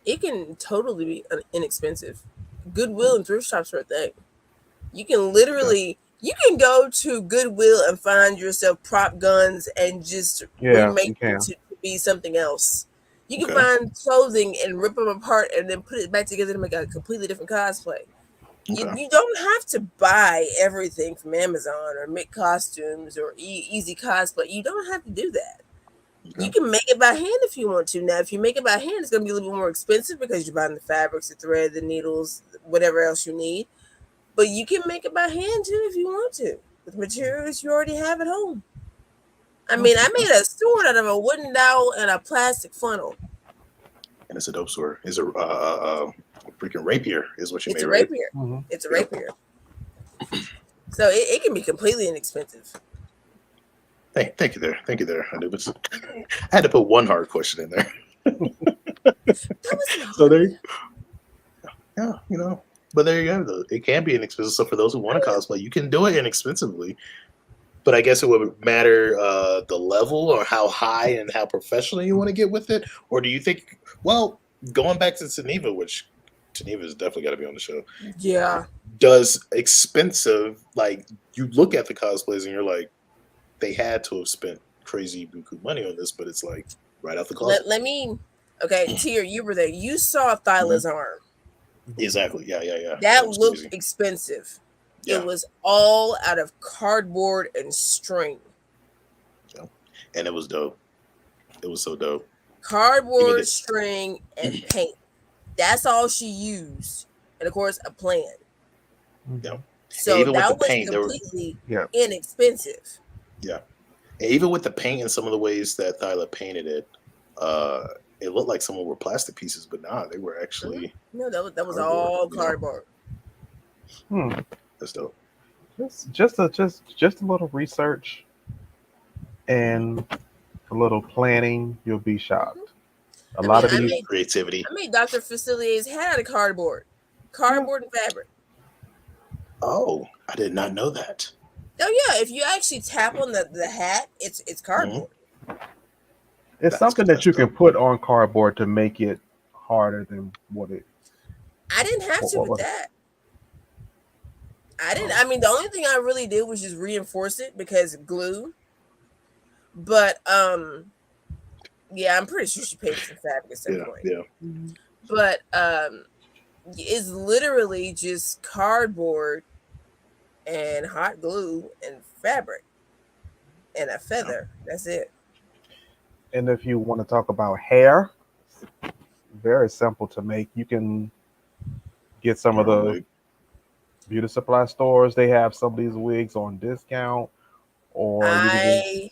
It can totally be inexpensive. Goodwill and thrift shops are a thing. You can literally, you can go to Goodwill and find yourself prop guns and just remake it to be something else. You can find clothing and rip them apart and then put it back together to make a completely different cosplay. You don't have to buy everything from Amazon or make costumes or easy cosplay. You don't have to do that. You can make it by hand if you want to. Now, if you make it by hand, it's going to be a little bit more expensive because you're buying the fabrics, the thread, the needles, whatever else you need. But you can make it by hand too if you want to, with materials you already have at home. I mean, I made a sword out of a wooden dowel and a plastic funnel. And it's a dope sword. It's a freaking rapier is what you made, right? Rapier. Mm-hmm. It's a rapier. So it can be completely inexpensive. Thank you there, Anubis. I had to put one hard question in there. So there, but there you go. Though. It can be inexpensive. So for those who want to cosplay, you can do it inexpensively. But I guess it would matter the level or how high and how professional you want to get with it. Or do you think, well, going back to Geneva, which Geneva's definitely got to be on the show. Yeah. Does expensive, like you look at the cosplays and you're like, they had to have spent crazy buku money on this, but it's like right out the closet. Tier, you were there. You saw Thyla's arm. Exactly. Yeah. That looked crazy. Expensive. Yeah. It was all out of cardboard and string. Yeah. And it was dope. It was so dope. Cardboard, string, and paint. That's all she used. And of course, a plan. Yeah. So that was paint, completely inexpensive. Yeah. And even with the paint and some of the ways that Thyla painted it, it looked like some were plastic pieces, but they were actually no, that was all cardboard. That's dope. Just a little research and a little planning, you'll be shocked. A lot of these creativity. I made Dr. Facilier's head out of cardboard and fabric. Oh, I did not know that. Oh yeah, if you actually tap on the hat, it's cardboard. It's something that you can put on cardboard to make it harder than what it. I didn't have to with that. I mean, the only thing I really did was just reinforce it because glue. But yeah, I'm pretty sure she paid for some fabric at some point. Yeah. But it's literally just cardboard and hot glue and fabric and a feather. That's it. And if you want to talk about hair, very simple to make. You can get some of the beauty supply stores. They have some of these wigs on discount. Or I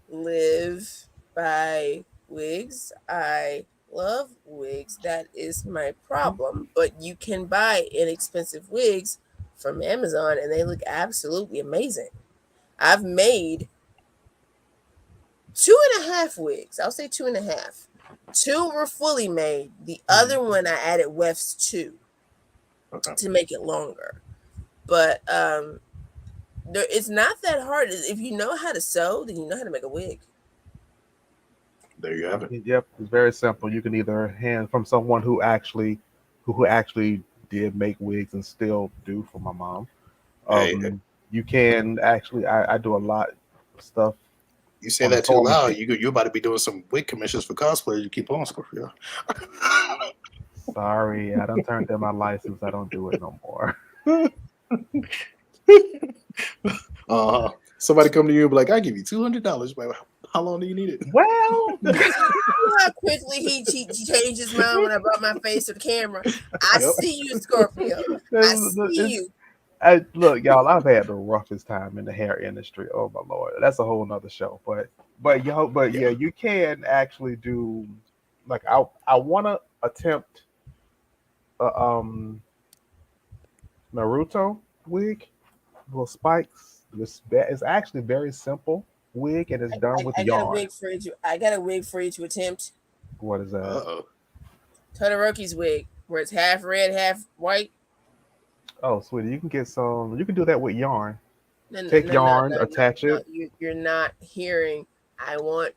live by wigs. I love wigs. That is my problem. But you can buy inexpensive wigs from Amazon, and they look absolutely amazing. I've made 2.5 wigs. I'll say 2.5. 2 were fully made. The other one I added wefts to make it longer. But it's not that hard. If you know how to sew, then you know how to make a wig. There you have it. Yep, it's very simple. You can either hand from someone who actually did make wigs and still do for my mom. You can actually, I do a lot of stuff. You say that too loud. You're about to be doing some wig commissions for cosplayers. You keep on, Scorpio. Sorry, I done turned in my license. I don't do it no more. Somebody come to you and be like, "I give you $200." How long do you need it? Well, you know how quickly he changed his mind when I brought my face to the camera. I see you, Scorpio. I see you. Look, y'all, I've had the roughest time in the hair industry. Oh my Lord, that's a whole nother show. But yeah, you can actually do like I want to attempt Naruto wig, little spikes. It's actually very simple wig, and it's done with yarn. I got a wig for you to attempt. What is that? Todoroki's wig, where it's half red, half white. Oh, sweetie, you can get some. You can do that with yarn. Take yarn, attach it. You're not hearing. I want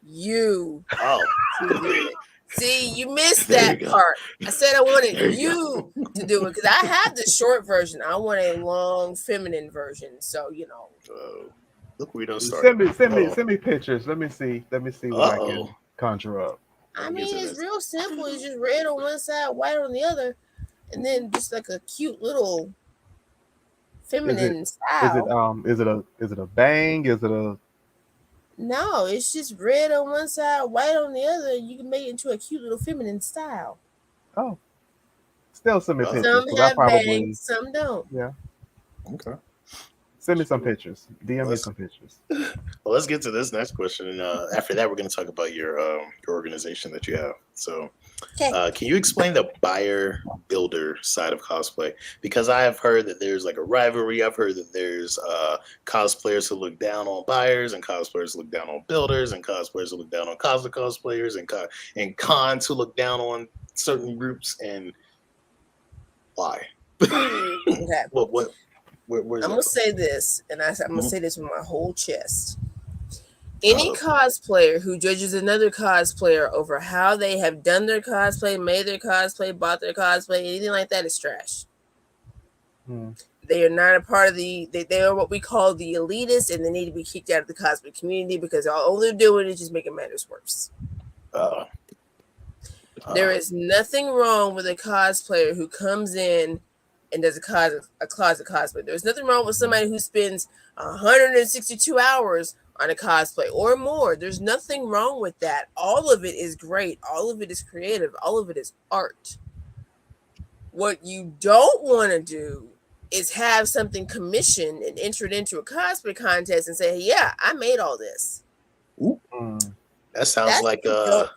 you. Oh. To do it. See, you missed that part. I said I wanted you to do it because I have the short version. I want a long feminine version. So look, we don't start. Send me pictures. Let me see what I can conjure up. I mean, it's real simple. It's just red on one side, white on the other, and then just like a cute little feminine style. Is it a bang? Is it a No, it's just red on one side, white on the other. You can make it into a cute little feminine style. Oh, still send me pictures. Some have bangs, some don't. Yeah. Okay. Send me some pictures. DM me some pictures. Well, let's get to this next question, and after that, we're going to talk about your organization that you have. So, can you explain the buyer builder side of cosplay? Because I have heard that there's like a rivalry. I've heard that there's cosplayers who look down on buyers, and cosplayers who look down on builders, and cosplayers who look down on cosplayers, and cons who look down on certain groups. And why? Okay. I'm going to say this, and I'm going to say this with my whole chest. Any cosplayer who judges another cosplayer over how they have done their cosplay, made their cosplay, bought their cosplay, anything like that is trash. They are not a part of they are what we call the elitists, and they need to be kicked out of the cosplay community because all they're doing is just making matters worse. There is nothing wrong with a cosplayer who comes in and does a closet cosplay. There's nothing wrong with somebody who spends 162 hours on a cosplay or more. There's nothing wrong with that. All of it is great. All of it is creative. All of it is art. What you don't want to do is have something commissioned and entered into a cosplay contest and say, yeah, I made all this. That sounds like that's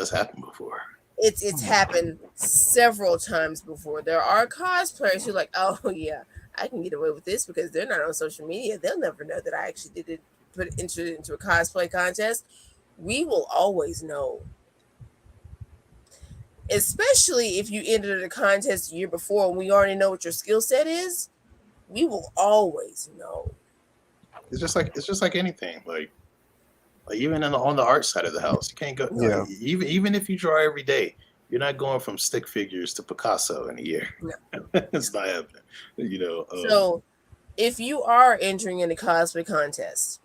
happened before. It's happened several times before. There are cosplayers who are like, oh yeah, I can get away with this because they're not on social media. They'll never know that I actually did it, entered it into a cosplay contest. We will always know. Especially if you entered a contest the year before and we already know what your skill set is, we will always know. It's just like anything. Like even on the art side of the house, you can't go. Yeah. Even if you draw every day, you're not going from stick figures to Picasso in a year. No. It's not happening. So if you are entering in a cosplay contest,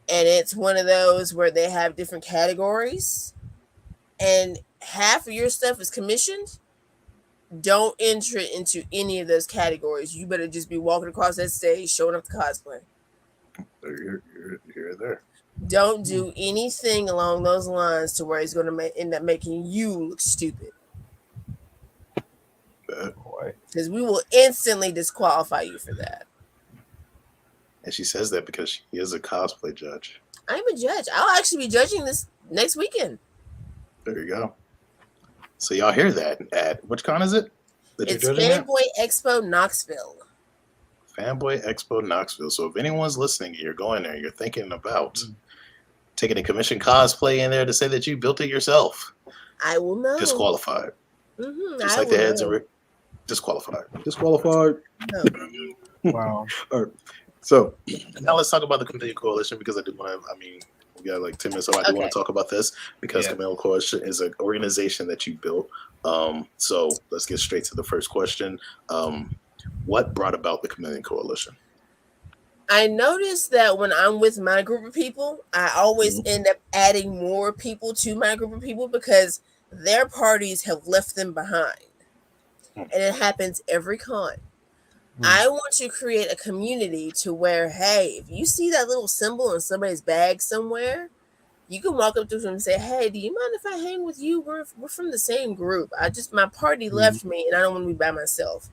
and it's one of those where they have different categories, and half of your stuff is commissioned, don't enter it into any of those categories. You better just be walking across that stage, showing up the cosplay. You're there. Don't do anything along those lines to where it's going to end up making you look stupid. Because we will instantly disqualify you for that. And she says that because she is a cosplay judge. I'm a judge. I'll actually be judging this next weekend. There you go. So y'all hear that at which con is it? It's Fanboy Expo Knoxville. Fanboy Expo Knoxville. So if anyone's listening, you're going there, you're thinking about taking a commission cosplay in there to say that you built it yourself. I will know. Disqualified. Just I like the heads are disqualified. Disqualified. No. Wow. All right. So now let's talk about the Chameleon Coalition, because I do want to, we got like 10 minutes, so I do want to talk about this because Chameleon Coalition is an organization that you built. So let's get straight to the first question. What brought about the Chameleon Coalition? I noticed that when I'm with my group of people, I always end up adding more people to my group of people because their parties have left them behind. And it happens every con. I want to create a community to where, hey, if you see that little symbol in somebody's bag somewhere, you can walk up to them and say, hey, do you mind if I hang with you? We're from the same group. My party left me and I don't want to be by myself.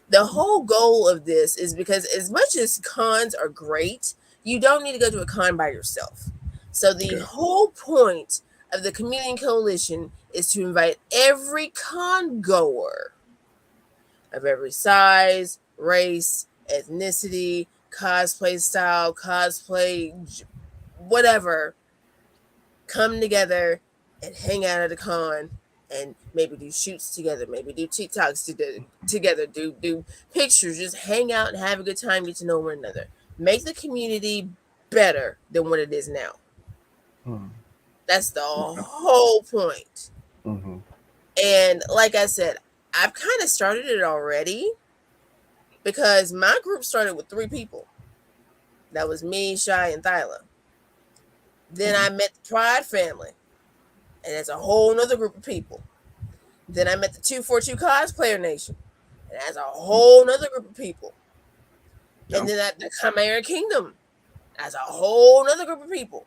The whole goal of this is because as much as cons are great, you don't need to go to a con by yourself. So the whole point of the Chameleon Coalition is to invite every con goer of every size, race, ethnicity, cosplay style, cosplay, whatever, come together and hang out at a con and maybe do shoots together, maybe do TikToks together, do pictures, just hang out and have a good time, get to know one another. Make the community better than what it is now. That's the whole point. And like I said, I've kind of started it already because my group started with 3 people. That was me, Shy, and Thyla. Then I met the Pride family, and that's a whole nother group of people. Then I met the 242 Cosplayer Nation, and that's a whole nother group of people. And then the Chimera Kingdom, that's a whole nother group of people.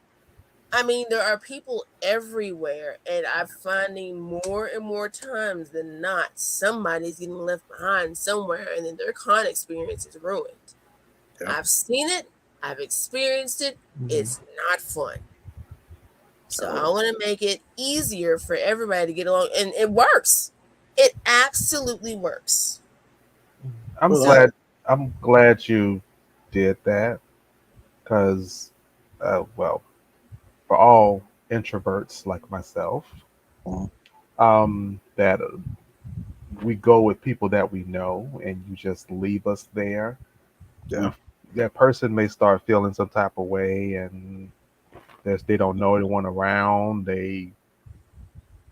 I mean, there are people everywhere, and I'm finding more and more times than not, somebody's getting left behind somewhere, and then their con experience is ruined. I've seen it. I've experienced it. It's not fun. So I want to make it easier for everybody to get along, and it works. It absolutely works. I'm glad you did that because, for all introverts like myself, that we go with people that we know, and you just leave us there. That person may start feeling some type of way, and they don't know anyone around. They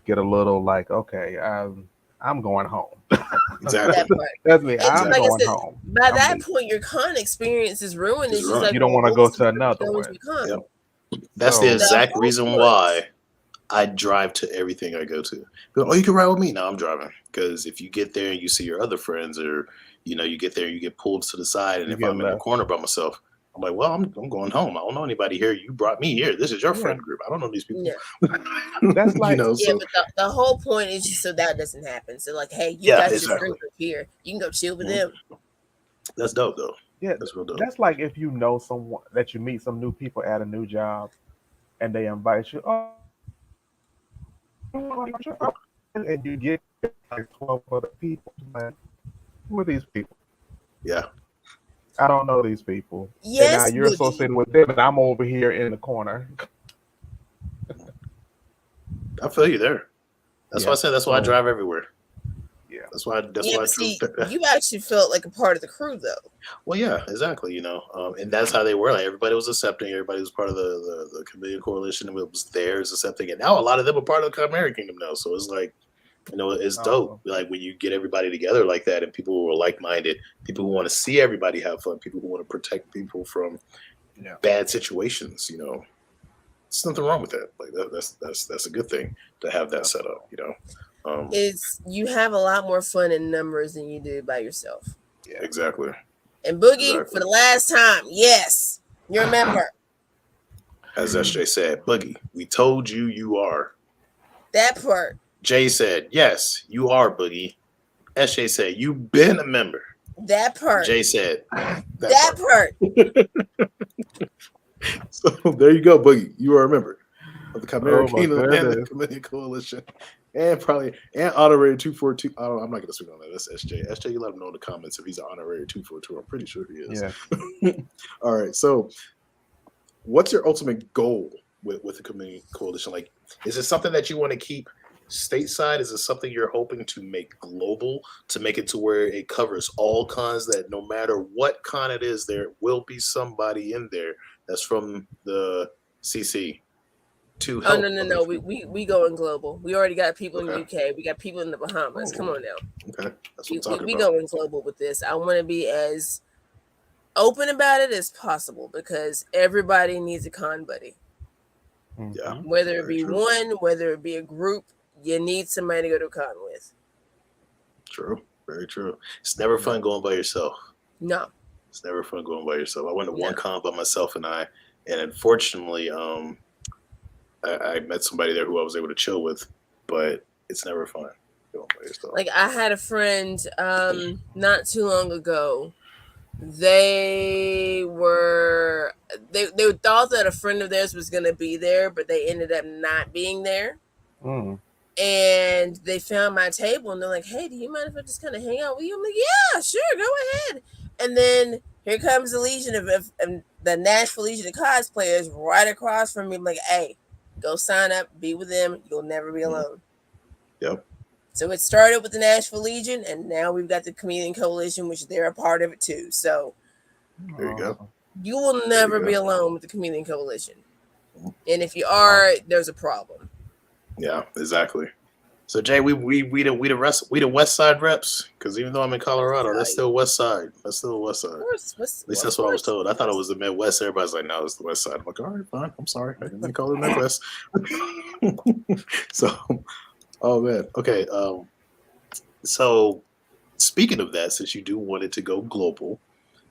get a little like, okay, I'm going home. Exactly. That's me. I'm like going home. By that point, your con experience is ruined. It's just like, you don't want to go to another one. That's the exact reason why I drive to everything I go to. Oh, you can ride with me? No, I'm driving. Because if you get there and you see your other friends, or you get there and you get pulled to the side, and if I'm in the corner by myself, I'm like, well, I'm going home. I don't know anybody here. You brought me here. This is your friend group. I don't know these people. That's like, but the whole point is just so that doesn't happen. So like, hey, you got your friend group here. You can go chill with them. That's dope, though. Yeah, that's real dope. That's like if you know someone that you meet some new people at a new job, and they invite you. Oh, and you get like 12 other people. Like, who are these people? Yeah. I don't know these people. Yes, and now you're associated with them, and I'm over here in the corner. I feel you there. That's why I said. That's why I drive everywhere. Yeah, that's why. You actually felt like a part of the crew, though. Well, yeah, exactly. And that's how they were. Like everybody was accepting. Everybody was part of the Chameleon Coalition, and it was theirs accepting. And now a lot of them are part of the Chimera Kingdom now. So it's like, it's dope. Like when you get everybody together like that, and people who are like-minded, people who want to see everybody have fun, people who want to protect people from bad situations. There's nothing wrong with that. Like that's a good thing to have that set up. You have a lot more fun in numbers than you do by yourself. Yeah, exactly. And Boogie, for the last time, yes, you're a member. As SJ said, Boogie, we told you are. That part. Jay said, yes, you are, Boogie. SJ said, you've been a member. That part. Jay said, that part. So there you go, Boogie. You are a member. of the Chimera Oh, my Kingdom and the goodness. Chameleon Coalition, and honorary 242. I'm not going to speak on that. That's SJ. SJ, you let him know in the comments if he's an honorary 242. I'm pretty sure he is. Yeah. All right. So, what's your ultimate goal with the Chameleon Coalition? Like, is it something that you want to keep stateside? Is it something you're hoping to make global, to make it to where it covers all cons, that no matter what con it is, there will be somebody in there that's from the CC to help? No. We going global. We already got people in the Okay. UK. We got people in the Bahamas. Come on now. Okay. That's what I'm talking We about. going global with this. I want to be as open about it as possible because everybody needs a con buddy. Yeah. Whether it Very be true. one, whether it be a group, you need somebody to go to a con with. True. Very true. It's never fun going by yourself. No. It's never fun going by yourself. I went to No. one con by myself, and unfortunately, I met somebody there who I was able to chill with, but it's never fun going by yourself. Like I had a friend not too long ago. They thought that a friend of theirs was gonna be there, but they ended up not being there. And they found my table and they're like, "Hey, do you mind if I just kind of hang out with you?" I'm like, "Yeah, sure, go ahead." And then here comes the Legion of the Nashville Legion of Cosplayers right across from me. I'm like, "Hey, go sign up, be with them. You'll never be alone." Yep. So it started with the Nashville Legion, and now we've got the Chameleon Coalition, which they're a part of it too. So there you go. You will never be alone with the Chameleon Coalition. And if you are, there's a problem. Yeah, exactly. So Jay, we the West Side reps, because even though I'm in Colorado, that's still West Side. That's still West Side. Of course. At least that's what I was told. I thought it was the Midwest. Everybody's like, no, it's the West Side. I'm like, all right, fine. I'm sorry. I didn't call it Midwest. So, oh man. Okay. So speaking of that, since you do want it to go global,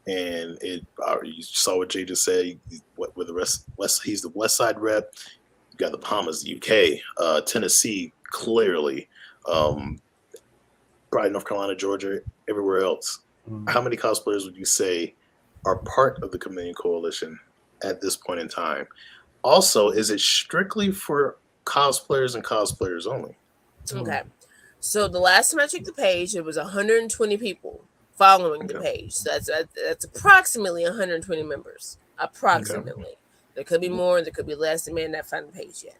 and you saw what Jay just said. With the rest, he's the West Side rep. You got the Bahamas, the UK, Tennessee, clearly, probably North Carolina, Georgia, everywhere else. How many cosplayers would you say are part of the Chameleon Coalition at this point in time? Also, is it strictly for cosplayers and cosplayers only? Okay. So the last time I checked the page, it was 120 people following the page. So that's approximately 120 members. Approximately. There could be more, there could be less. They may not find the page yet.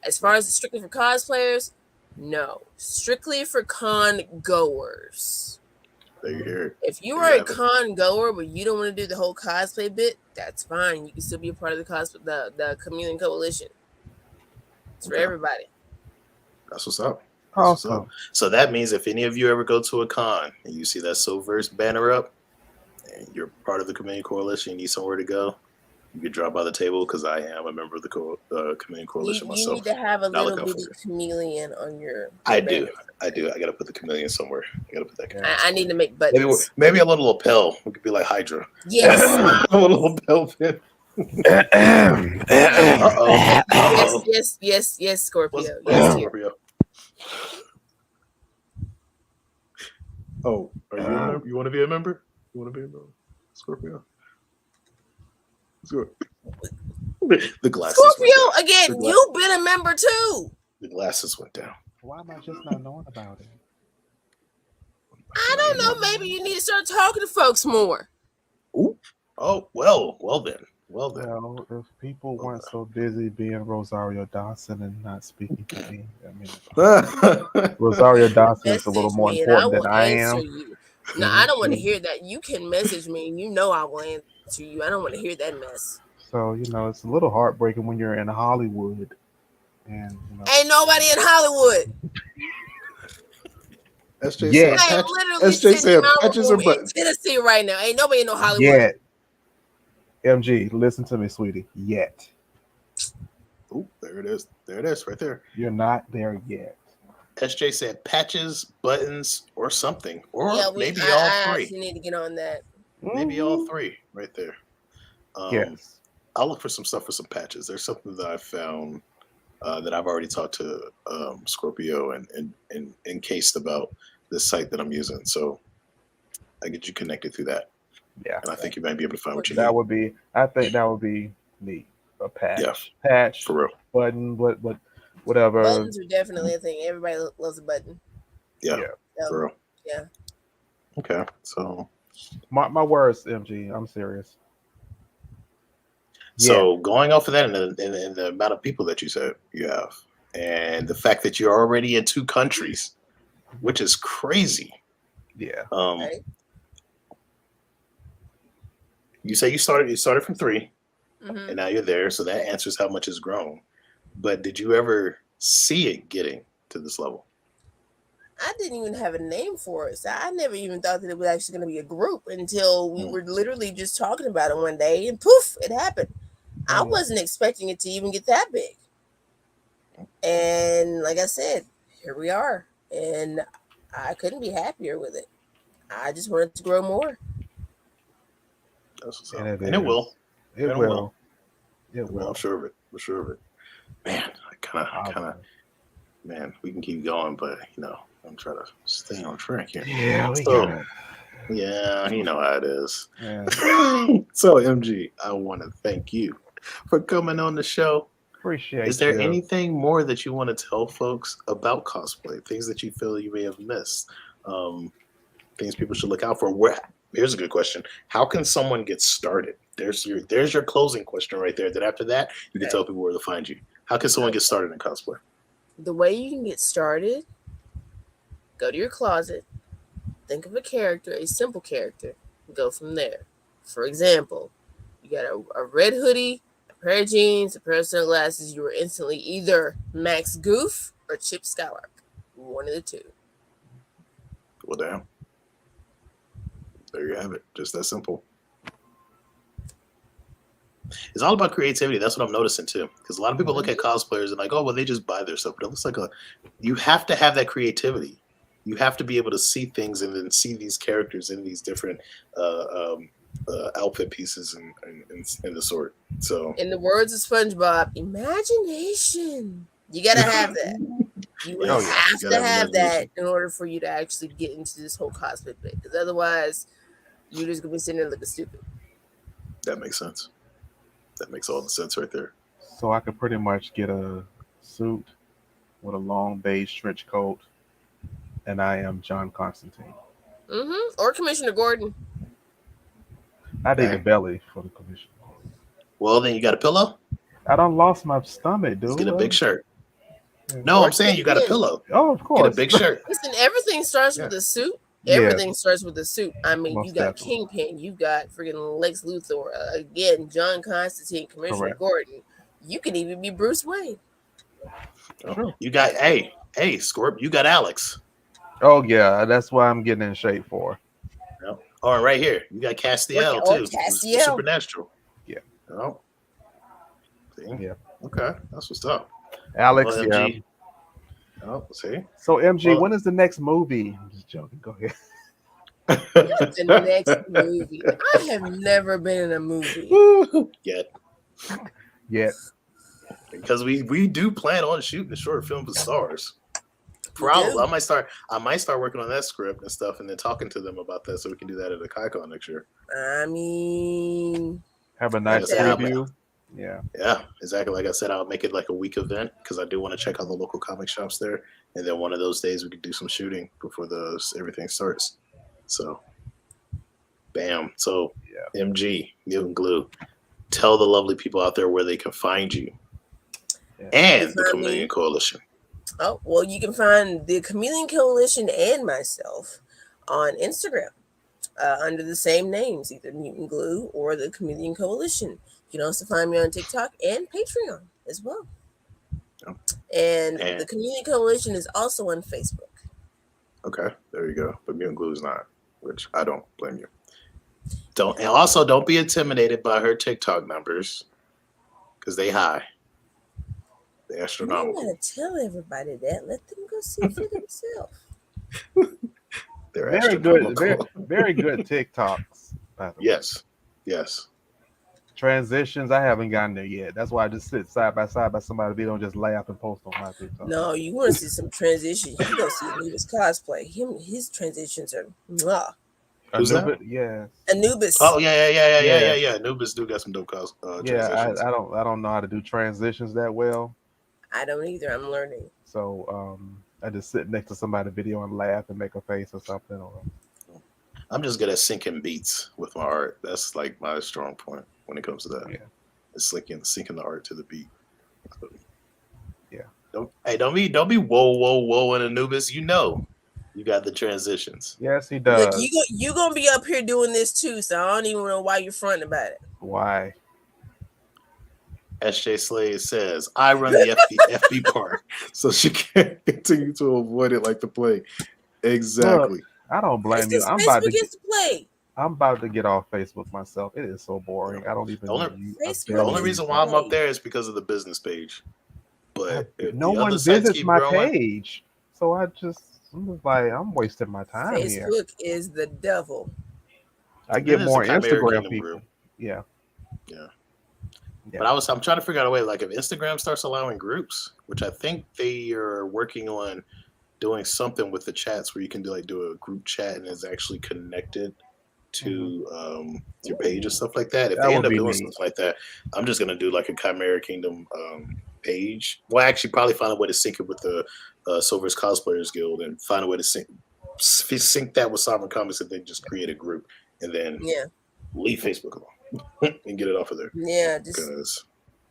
As far as strictly for cosplayers, no. Strictly for con goers. There you hear it. If you are a con goer, but you don't want to do the whole cosplay bit, that's fine. You can still be a part of the Chameleon Coalition. It's for everybody. That's what's up. Awesome. So that means if any of you ever go to a con and you see that Soverse banner up and you're part of the Chameleon Coalition, you need somewhere to go, you can drop by the table, because I am a member of the Chameleon Coalition myself. You need to have a little bitty chameleon on your I do. I got to put the chameleon somewhere. I got to put that guy. I need to make buttons. Maybe a little lapel. We could be like Hydra. Yes. A little lapel pin. Yes, Scorpio. Yes, Scorpio. Oh, are you a member? You want to be a member? You want to be a member? Scorpio. The glasses. Scorpio, again, you've been a member too. The glasses went down. Why am I just not knowing about it? I don't know. Maybe you need to start talking to folks more. Ooh. Oh, well then. Well, if people weren't so busy being Rosario Dawson and not speaking to me, I mean, Rosario Dawson is a little more important than I am. No, I don't want to hear that. You can message me, and you know I will answer you. I don't want to hear that mess. So, it's a little heartbreaking when you're in Hollywood. And ain't nobody in Hollywood. SJ yeah. I am literally sitting in my room in Tennessee right now. Ain't nobody in no Hollywood. Yet. MG, listen to me, sweetie. Yet. Oh, there it is. There it is, right there. You're not there yet. SJ said patches, buttons, or something. Or maybe all three. You need to get on that. Maybe all three right there. Yes. I'll look for some stuff for some patches. There's something that I found that I've already talked to Scorpio and encased about this site that I'm using. So I get you connected through that. Yeah. And I think you might be able to find what you that need. would be, I think that would be neat. a patch. Yeah. Patch. For real. Button. Whatever. Buttons are definitely a thing. Everybody loves a button. Yeah. So, For real. yeah. Okay. So. My words, MG. I'm serious. So going off of that, and the amount of people that you said you have, and the fact that you're already in 2 countries, which is crazy. Yeah. Right. You say you started from 3, Mm-hmm. and now you're there, so that answers how much it's grown. But did you ever see it getting to this level? I didn't even have a name for it. So I never even thought that it was actually going to be a group until we were literally just talking about it one day, and poof, it happened. I wasn't expecting it to even get that big. And like I said, here we are. And I couldn't be happier with it. I just wanted to grow more. That's what's up. And it will. It will. It will. I'm sure of it. For sure of it. Man, I kind of, man, we can keep going, but I'm trying to stay on track here. Yeah, we got it. Yeah, you know how it is. Yeah. So, MG, I want to thank you for coming on the show. Appreciate it. Is there anything more that you want to tell folks about cosplay? Things that you feel you may have missed? Things people should look out for? Here's a good question. How can someone get started? There's your closing question right there. That after that, you can tell people where to find you. How can someone get started in cosplay? The way you can get started, go to your closet, think of a character, a simple character, and go from there. For example, you got a red hoodie, a pair of jeans, a pair of sunglasses, you are instantly either Max Goof or Chip Skylark. One of the two. Well, damn. There you have it. Just that simple. It's all about creativity. That's what I'm noticing too. Because a lot of people look at cosplayers and like, oh, well, they just buy their stuff. But it looks like you have to have that creativity. You have to be able to see things and then see these characters in these different outfit pieces and the sort. So, in the words of SpongeBob, imagination. You gotta have that. You have to have that in order for you to actually get into this whole cosplay bit. Because otherwise, you're just gonna be sitting there looking stupid. That makes sense. That makes all the sense right there. So I could pretty much get a suit with a long beige trench coat, and I am John Constantine. Or Commissioner Gordon. I need a belly for the Commissioner. Well, then you got a pillow? I done lost my stomach, dude. Let's get a big shirt. No, I'm saying you got a pillow. Oh, of course. Get a big shirt. Listen, everything starts with a suit. Everything starts with a suit. I mean, you got Kingpin, you got freaking Lex Luthor, again, John Constantine, Commissioner Gordon. You can even be Bruce Wayne. Oh, you got hey, Scorp, you got Alex. Oh yeah, that's why I'm getting in shape for. Yep. Oh, right here, you got Castiel too. Castiel. Supernatural. Yeah. Oh. See? Yeah. Okay, that's what's up. Alex, MG. Oh, see. So MG, when is the next movie? I'm just joking. Go ahead. The next movie. I have never been in a movie yet. Because we do plan on shooting a short film with stars. Probably. I might start working on that script and stuff, and then talking to them about that, so we can do that at Akaicon next year. I mean, have a nice preview. Yeah, exactly. Like I said, I'll make it like a week event because I do want to check out the local comic shops there, and then one of those days we could do some shooting before everything starts. So, bam. So, MG, Mutantglue, tell the lovely people out there where they can find you and the Chameleon Coalition. Oh, well, you can find the Chameleon Coalition and myself on Instagram under the same names, either Mutantglue or the Chameleon Coalition. You can also find me on TikTok and Patreon as well. And the Chameleon Coalition is also on Facebook. Okay, there you go. But Mutantglue is not, which I don't blame you. Don't be intimidated by her TikTok numbers because they high. They're astronomical. You gotta tell everybody that. Let them go see it for themselves. They're very good, very good TikToks. By the way. Yes. Transitions, I haven't gotten there yet. That's why I just sit side by side by somebody. They don't just laugh and post on my TikTok. No, you want to see some transitions. You go see Levis Cosplay. His transitions are mwah. Who's that? Yes. Anubis. Oh yeah. Anubis do got some dope transitions. I don't know how to do transitions that well. I don't either. I'm learning. So I just sit next to somebody's video and laugh and make a face or something. Or I'm just good at syncing beats with my art. That's like my strong point when it comes to that. Yeah. It's syncing the art to the beat. So, yeah. Don't be whoa in Anubis. You know, you got the transitions. Yes, he does. Look, you gonna be up here doing this too, so I don't even know why you're fronting about it. Why? SJ Slade says, I run the FB part, so she can't continue to avoid it like the plague. Exactly. Look, I don't blame you. I'm about to get off Facebook myself. It is so boring. I don't even know. The only reason why I'm up there is because of the business page. But no one visits my page. So I'm just like, I'm wasting my time here. Facebook is the devil. I get more Instagram people. Group. Yeah. But I'm trying to figure out a way, like if Instagram starts allowing groups, which I think they are working on doing something with the chats where you can do a group chat and it's actually connected to your page and stuff like that. If they end up doing something like that, I'm just gonna do like a Chimera Kingdom page. Well, actually, probably find a way to sync it with the Silver's Cosplayers Guild and find a way to sync that with Sovereign Comics and then just create a group and then leave Facebook alone and get it off of there. Yeah,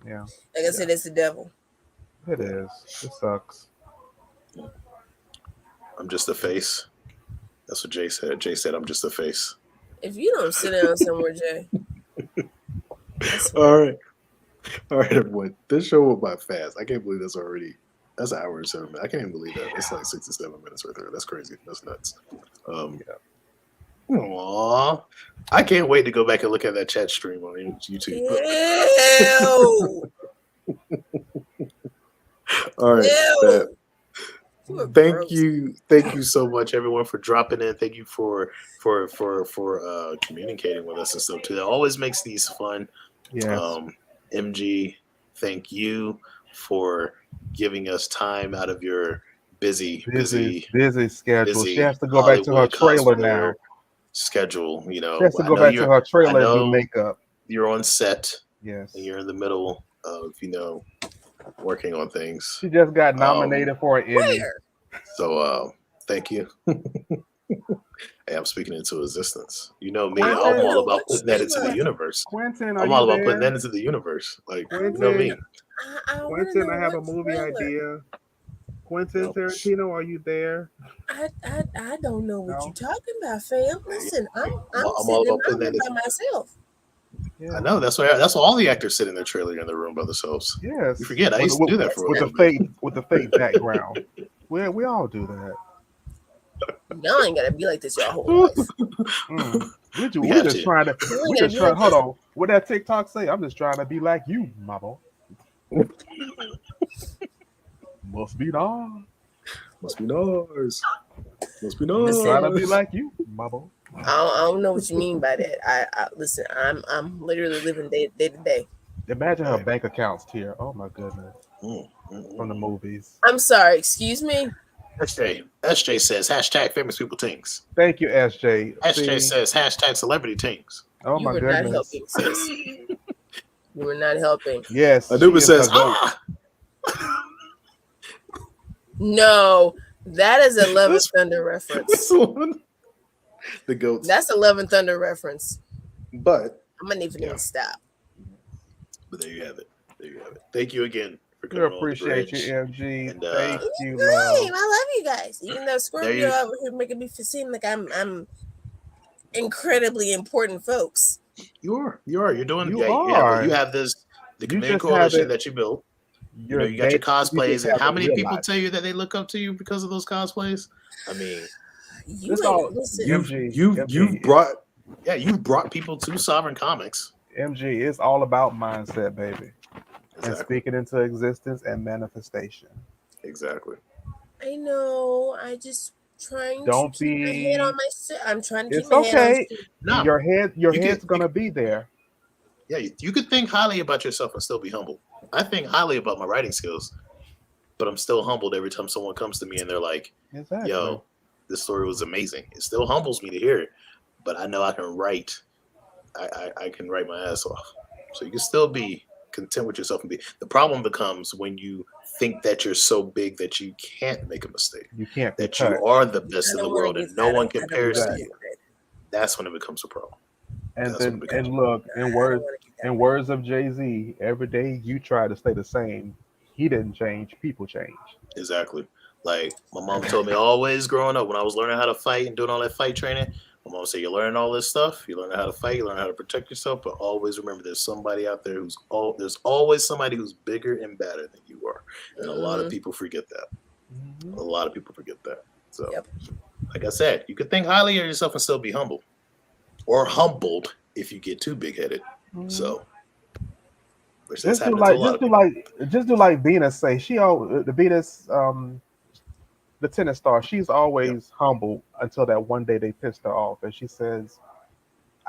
like I said, it's the devil. It is. It sucks. I'm just a face. That's what Jay said. Jay said, I'm just a face. If you don't sit down somewhere, Jay. All right, everyone. This show went by fast. I can't believe that's an hour and 7 minutes. I can't even believe that. It's like 67 minutes right there. That's crazy. That's nuts. Aww. I can't wait to go back and look at that chat stream on YouTube. Ew. All right. Ew. Thank you so much, everyone, for dropping in. Thank you for communicating with us and stuff too. That always makes these fun. Yes. MG, thank you for giving us time out of your busy schedule. She has to go back to her trailer now. Schedule, she has to go back to her trailer and do makeup. You're on set. Yes. And you're in the middle of working on things. She just got nominated for an Emmy. So thank you. Hey, I'm speaking into existence. You know me, I'm all about putting that into the universe. Quentin, I'm all about putting that into the universe. Like, Quentin, you know me. Quentin, I have a movie idea. Quentin Tarantino, are you there? I don't know what you're talking about, fam. Listen, I'm all about putting that by myself. Yeah. I know that's why all the actors sit in their trailer in their room by themselves. Yes, you forget I used to do that for with the fake background. we all do that. Y'all ain't gotta be like this your whole life. We're just trying to. Hold on. What that TikTok say? I'm just trying to be like you, my boy. Must be nice. Must be nice. Must be nice. Trying to be like you, my boy. I don't know what you mean by that. I listen. I'm literally living day to day. Imagine her bank accounts here. Oh my goodness. From the movies. I'm sorry. Excuse me. SJ says hashtag famous people things. Thank you, SJ. SJ says hashtag celebrity things. Oh my goodness. Not helping, sis. You were not helping. Yes. Anubis says No, that is a Love and Thunder reference. The goats. That's a Love and Thunder reference. But I'm gonna even stop. But there you have it. Thank you again for coming. We appreciate you, MG. And, thank you. I love you guys. Even though Scorpio over here making me seem like I'm incredibly important, folks. You are. You're doing. You are. You have the community coalition that you built. You got your cosplays, and how many people tell you that they look up to you because of those cosplays? I mean, you've brought people to Sovereign Comics. MG, it's all about mindset, baby. Exactly. And speaking into existence and manifestation. Exactly. I know. I just trying to keep my head on my. I'm trying to keep my head on. Your head's gonna be there. Yeah, you could think highly about yourself and still be humble. I think highly about my writing skills, but I'm still humbled every time someone comes to me and they're like, "Yo, this story was amazing." It still humbles me to hear it, but I know I can write. I can write my ass off. So you can still be content with yourself and be. The problem becomes when you think that you're so big that you can't make a mistake. You can't that you are the best in the world and no one compares to you. That's when it becomes a problem. And then look, in words of Jay-Z, every day you try to stay the same. He didn't change, people change. Exactly. Like my mom told me always growing up when I was learning how to fight and doing all that fight training, my mom said, you're learning all this stuff, you learn how to fight, you learn how to protect yourself, but always remember there's somebody out there there's always somebody who's bigger and badder than you are. And a lot of people forget that. A lot of people forget that. So like I said, you could think highly of yourself and still be humble. Or humbled if you get too big headed. So just do like Venus say. The Venus the tennis star, she's always humble until that one day they pissed her off. And she says,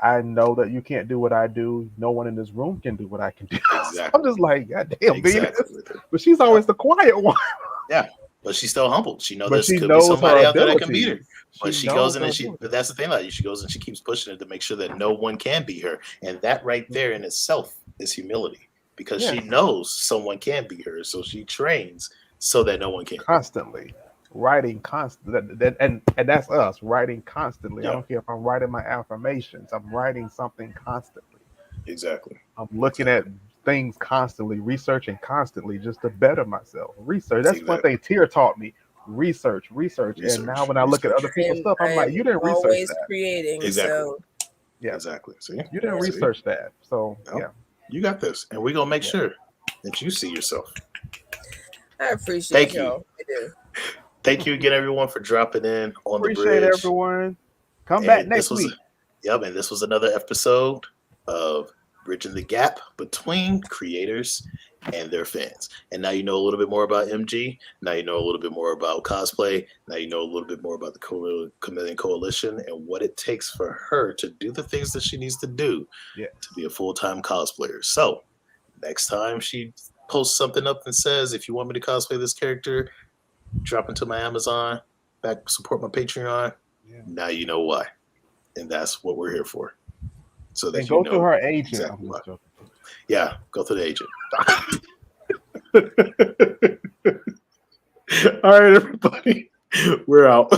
I know that you can't do what I do. No one in this room can do what I can do. Exactly. I'm just like, God damn, Venus. But she's always the quiet one. Yeah. But she's still humbled. She knows there could be somebody out there that can beat her. But she goes in and but that's the thing, like she goes and she keeps pushing it to make sure that no one can beat her. And that right there in itself is humility. Because she knows someone can beat her. So she trains so that no one can. Constantly. Writing constantly, and that's us writing constantly. I don't care if I'm writing my affirmations, I'm writing something constantly. Exactly. I'm looking at things constantly, researching constantly just to better myself. Research. That's one thing Tier taught me. Research. And now when I look at other people's stuff, I'm like, you didn't research that. Creating. Exactly. So. Yeah. Exactly. See, you didn't research that. So you got this, and we're gonna make sure that you see yourself. I appreciate y'all. I do. Thank you again, everyone, for dropping in on the bridge. Appreciate everyone. Come back next week. And this was another episode of Bridging the Gap between creators and their fans. And now you know a little bit more about MG. Now you know a little bit more about cosplay. Now you know a little bit more about the Chameleon Coalition and what it takes for her to do the things that she needs to do to be a full-time cosplayer. So next time she posts something up and says, if you want me to cosplay this character, drop into my Amazon, back support my Patreon. Now you know why. And that's what we're here for. So that go to her agent. Exactly go to the agent. All right, everybody. We're out.